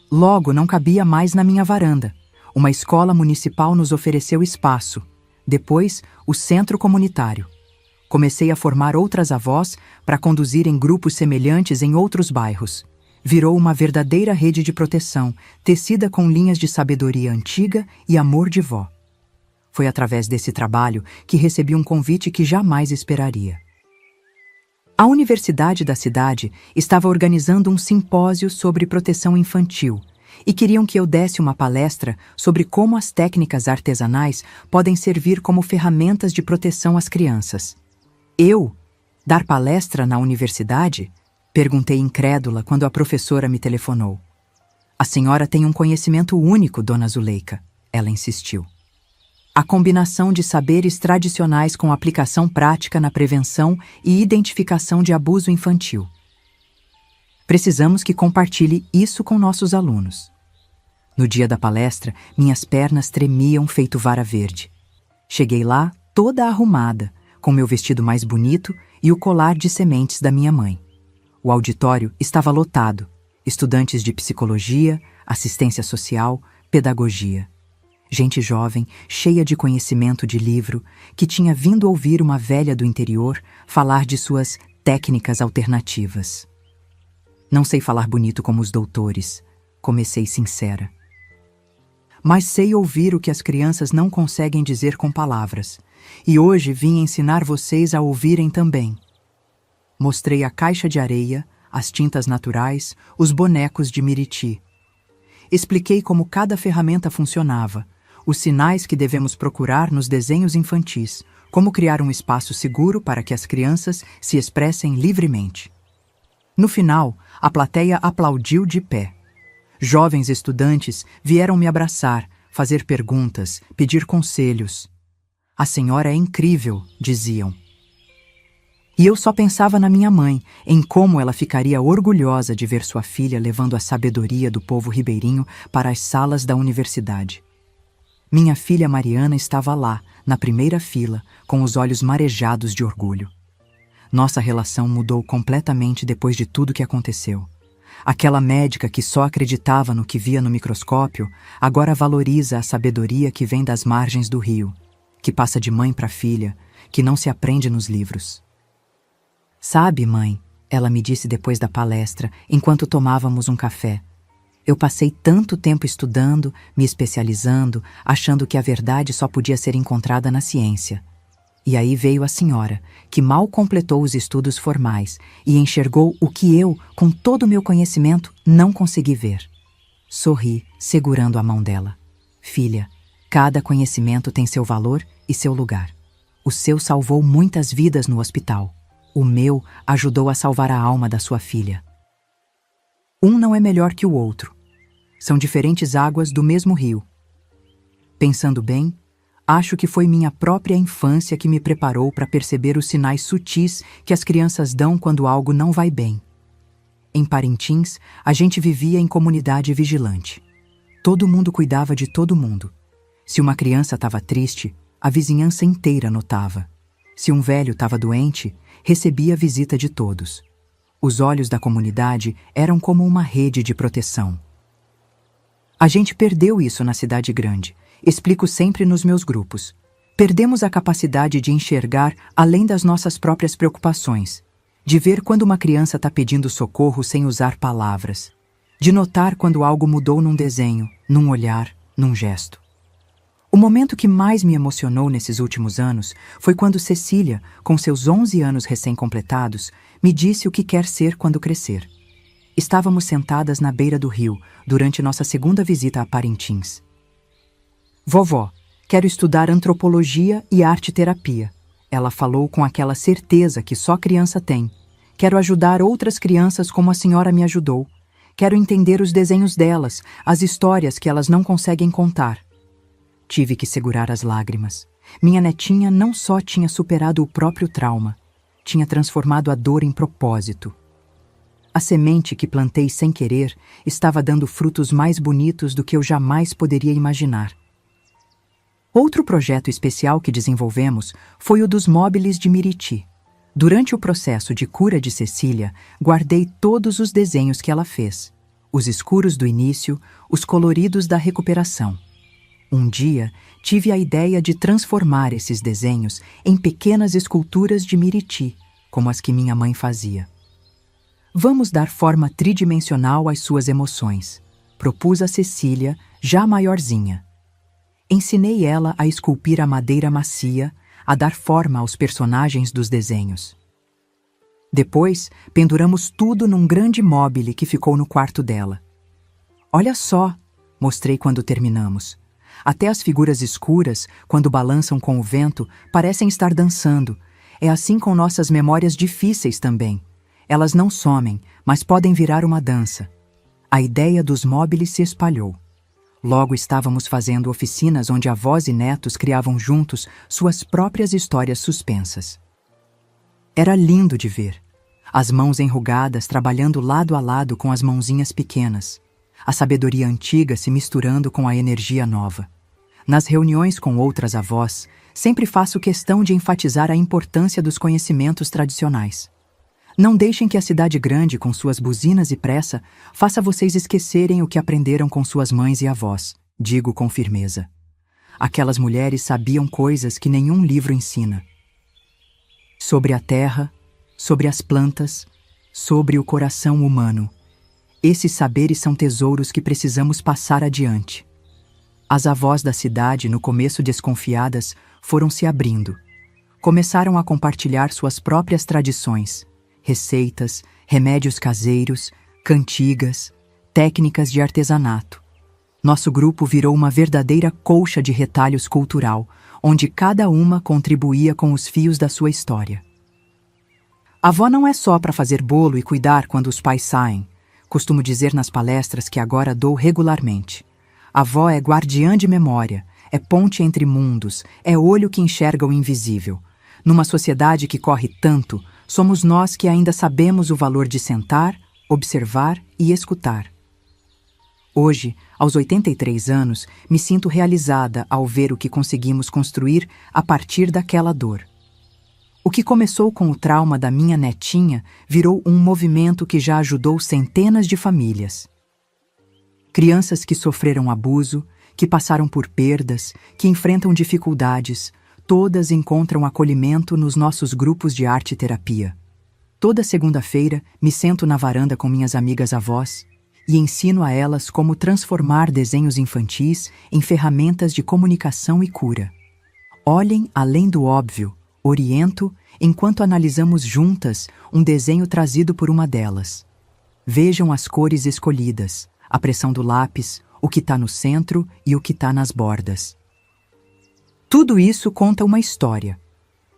Logo não cabia mais na minha varanda. Uma escola municipal nos ofereceu espaço. Depois, o centro comunitário. Comecei a formar outras avós para conduzirem grupos semelhantes em outros bairros. Virou uma verdadeira rede de proteção, tecida com linhas de sabedoria antiga e amor de vó. Foi através desse trabalho que recebi um convite que jamais esperaria. A universidade da cidade estava organizando um simpósio sobre proteção infantil e queriam que eu desse uma palestra sobre como as técnicas artesanais podem servir como ferramentas de proteção às crianças. Eu? Dar palestra na universidade? Perguntei incrédula quando a professora me telefonou. A senhora tem um conhecimento único, dona Zuleika, ela insistiu. A combinação de saberes tradicionais com aplicação prática na prevenção e identificação de abuso infantil. Precisamos que compartilhe isso com nossos alunos. No dia da palestra, minhas pernas tremiam feito vara verde. Cheguei lá toda arrumada, com meu vestido mais bonito e o colar de sementes da minha mãe. O auditório estava lotado, estudantes de psicologia, assistência social, pedagogia. Gente jovem, cheia de conhecimento de livro, que tinha vindo ouvir uma velha do interior falar de suas técnicas alternativas. Não sei falar bonito como os doutores, comecei sincera. Mas sei ouvir o que as crianças não conseguem dizer com palavras, e hoje vim ensinar vocês a ouvirem também. Mostrei a caixa de areia, as tintas naturais, os bonecos de Miriti. Expliquei como cada ferramenta funcionava, os sinais que devemos procurar nos desenhos infantis, como criar um espaço seguro para que as crianças se expressem livremente. No final, a plateia aplaudiu de pé. Jovens estudantes vieram me abraçar, fazer perguntas, pedir conselhos. A senhora é incrível, diziam. E eu só pensava na minha mãe, em como ela ficaria orgulhosa de ver sua filha levando a sabedoria do povo ribeirinho para as salas da universidade. Minha filha Mariana estava lá, na primeira fila, com os olhos marejados de orgulho. Nossa relação mudou completamente depois de tudo que aconteceu. Aquela médica que só acreditava no que via no microscópio, agora valoriza a sabedoria que vem das margens do rio, que passa de mãe para filha, que não se aprende nos livros. Sabe, mãe, ela me disse depois da palestra, enquanto tomávamos um café. Eu passei tanto tempo estudando, me especializando, achando que a verdade só podia ser encontrada na ciência. E aí veio a senhora, que mal completou os estudos formais e enxergou o que eu, com todo o meu conhecimento, não consegui ver. Sorri, segurando a mão dela. Filha, cada conhecimento tem seu valor e seu lugar. O seu salvou muitas vidas no hospital. O meu ajudou a salvar a alma da sua filha. Um não é melhor que o outro. São diferentes águas do mesmo rio. Pensando bem, acho que foi minha própria infância que me preparou para perceber os sinais sutis que as crianças dão quando algo não vai bem. Em Parintins, a gente vivia em comunidade vigilante. Todo mundo cuidava de todo mundo. Se uma criança estava triste, a vizinhança inteira notava. Se um velho estava doente, recebia a visita de todos. Os olhos da comunidade eram como uma rede de proteção. A gente perdeu isso na cidade grande. Explico sempre nos meus grupos. Perdemos a capacidade de enxergar além das nossas próprias preocupações, de ver quando uma criança está pedindo socorro sem usar palavras, de notar quando algo mudou num desenho, num olhar, num gesto. O momento que mais me emocionou nesses últimos anos foi quando Cecília, com seus 11 anos recém-completados, me disse o que quer ser quando crescer. Estávamos sentadas na beira do rio, durante nossa segunda visita a Parintins. Vovó, quero estudar antropologia e arte-terapia. Ela falou com aquela certeza que só criança tem. Quero ajudar outras crianças como a senhora me ajudou. Quero entender os desenhos delas, as histórias que elas não conseguem contar. Tive que segurar as lágrimas. Minha netinha não só tinha superado o próprio trauma, tinha transformado a dor em propósito. A semente que plantei sem querer estava dando frutos mais bonitos do que eu jamais poderia imaginar. Outro projeto especial que desenvolvemos foi o dos móveis de Miriti. Durante o processo de cura de Cecília, guardei todos os desenhos que ela fez. Os escuros do início, os coloridos da recuperação. Um dia, tive a ideia de transformar esses desenhos em pequenas esculturas de Miriti, como as que minha mãe fazia. Vamos dar forma tridimensional às suas emoções, propus a Cecília, já maiorzinha. Ensinei ela a esculpir a madeira macia, a dar forma aos personagens dos desenhos. Depois, penduramos tudo num grande móbile que ficou no quarto dela. Olha só, mostrei quando terminamos. Até as figuras escuras, quando balançam com o vento, parecem estar dançando. É assim com nossas memórias difíceis também. Elas não somem, mas podem virar uma dança. A ideia dos móveis se espalhou. Logo estávamos fazendo oficinas onde avós e netos criavam juntos suas próprias histórias suspensas. Era lindo de ver. As mãos enrugadas trabalhando lado a lado com as mãozinhas pequenas. A sabedoria antiga se misturando com a energia nova. Nas reuniões com outras avós, sempre faço questão de enfatizar a importância dos conhecimentos tradicionais. Não deixem que a cidade grande, com suas buzinas e pressa, faça vocês esquecerem o que aprenderam com suas mães e avós, digo com firmeza. Aquelas mulheres sabiam coisas que nenhum livro ensina. Sobre a terra, sobre as plantas, sobre o coração humano. Esses saberes são tesouros que precisamos passar adiante. As avós da cidade, no começo desconfiadas, foram se abrindo. Começaram a compartilhar suas próprias tradições, receitas, remédios caseiros, cantigas, técnicas de artesanato. Nosso grupo virou uma verdadeira colcha de retalhos cultural, onde cada uma contribuía com os fios da sua história. A avó não é só para fazer bolo e cuidar quando os pais saem. Costumo dizer nas palestras que agora dou regularmente. A avó é guardiã de memória, é ponte entre mundos, é olho que enxerga o invisível. Numa sociedade que corre tanto, somos nós que ainda sabemos o valor de sentar, observar e escutar. Hoje, aos 83 anos, me sinto realizada ao ver o que conseguimos construir a partir daquela dor. O que começou com o trauma da minha netinha virou um movimento que já ajudou centenas de famílias. Crianças que sofreram abuso, que passaram por perdas, que enfrentam dificuldades, todas encontram acolhimento nos nossos grupos de arte-terapia. Toda segunda-feira me sento na varanda com minhas amigas avós e ensino a elas como transformar desenhos infantis em ferramentas de comunicação e cura. Olhem além do óbvio, oriento enquanto analisamos juntas um desenho trazido por uma delas. Vejam as cores escolhidas, a pressão do lápis, o que está no centro e o que está nas bordas. Tudo isso conta uma história.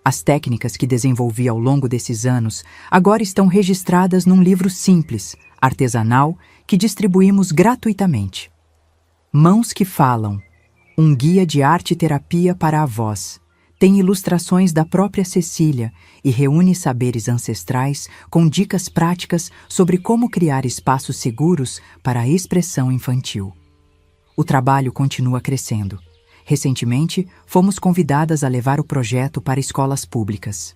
As técnicas que desenvolvi ao longo desses anos agora estão registradas num livro simples, artesanal, que distribuímos gratuitamente. Mãos que Falam, um guia de arte-terapia para avós. Tem ilustrações da própria Cecília e reúne saberes ancestrais com dicas práticas sobre como criar espaços seguros para a expressão infantil. O trabalho continua crescendo. Recentemente, fomos convidadas a levar o projeto para escolas públicas.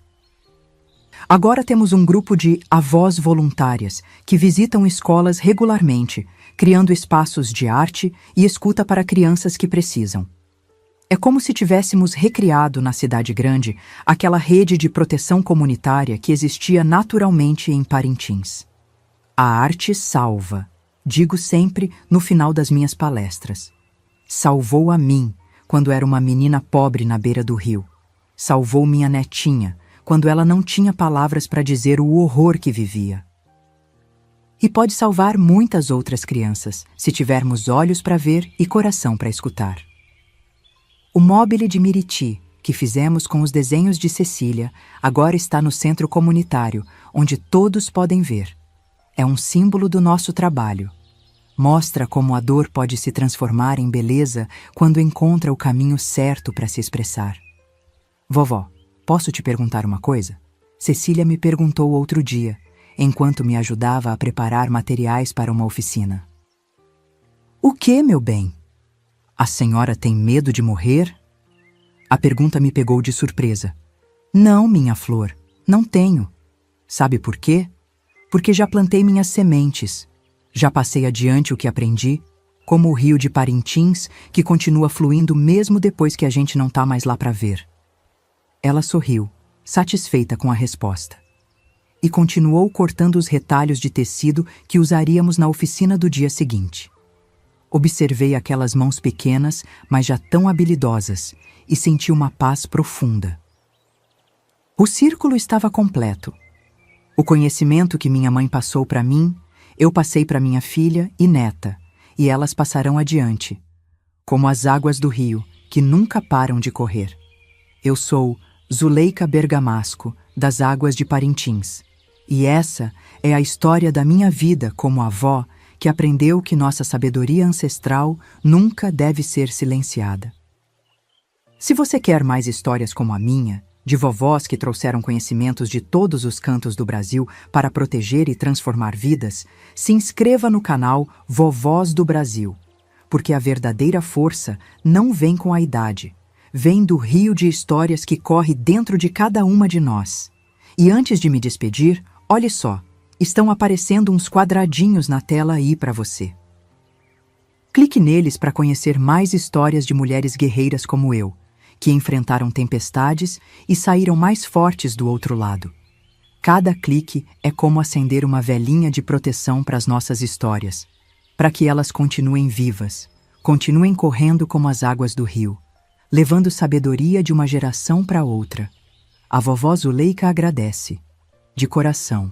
Agora temos um grupo de avós voluntárias que visitam escolas regularmente, criando espaços de arte e escuta para crianças que precisam. É como se tivéssemos recriado na cidade grande aquela rede de proteção comunitária que existia naturalmente em Parintins. A arte salva, digo sempre no final das minhas palestras. Salvou a mim, quando era uma menina pobre na beira do rio. Salvou minha netinha, quando ela não tinha palavras para dizer o horror que vivia. E pode salvar muitas outras crianças, se tivermos olhos para ver e coração para escutar. O mobile de Miriti, que fizemos com os desenhos de Cecília, agora está no centro comunitário, onde todos podem ver. É um símbolo do nosso trabalho. Mostra como a dor pode se transformar em beleza quando encontra o caminho certo para se expressar. Vovó, posso te perguntar uma coisa? Cecília me perguntou outro dia, enquanto me ajudava a preparar materiais para uma oficina. O que, meu bem? A senhora tem medo de morrer? A pergunta me pegou de surpresa. Não, minha flor, não tenho. Sabe por quê? Porque já plantei minhas sementes. Já passei adiante o que aprendi, como o rio de Parintins, que continua fluindo mesmo depois que a gente não está mais lá para ver. Ela sorriu, satisfeita com a resposta. E continuou cortando os retalhos de tecido que usaríamos na oficina do dia seguinte. Observei aquelas mãos pequenas, mas já tão habilidosas, e senti uma paz profunda. O círculo estava completo. O conhecimento que minha mãe passou para mim, eu passei para minha filha e neta, e elas passarão adiante, como as águas do rio, que nunca param de correr. Eu sou Zuleika Bergamasco, das Águas de Parintins, e essa é a história da minha vida como avó que aprendeu que nossa sabedoria ancestral nunca deve ser silenciada. Se você quer mais histórias como a minha, de vovós que trouxeram conhecimentos de todos os cantos do Brasil para proteger e transformar vidas, se inscreva no canal Vovós do Brasil, porque a verdadeira força não vem com a idade, vem do rio de histórias que corre dentro de cada uma de nós. E antes de me despedir, olhe só, estão aparecendo uns quadradinhos na tela aí para você. Clique neles para conhecer mais histórias de mulheres guerreiras como eu, que enfrentaram tempestades e saíram mais fortes do outro lado. Cada clique é como acender uma velinha de proteção para as nossas histórias, para que elas continuem vivas, continuem correndo como as águas do rio, levando sabedoria de uma geração para outra. A vovó Zuleika agradece, de coração.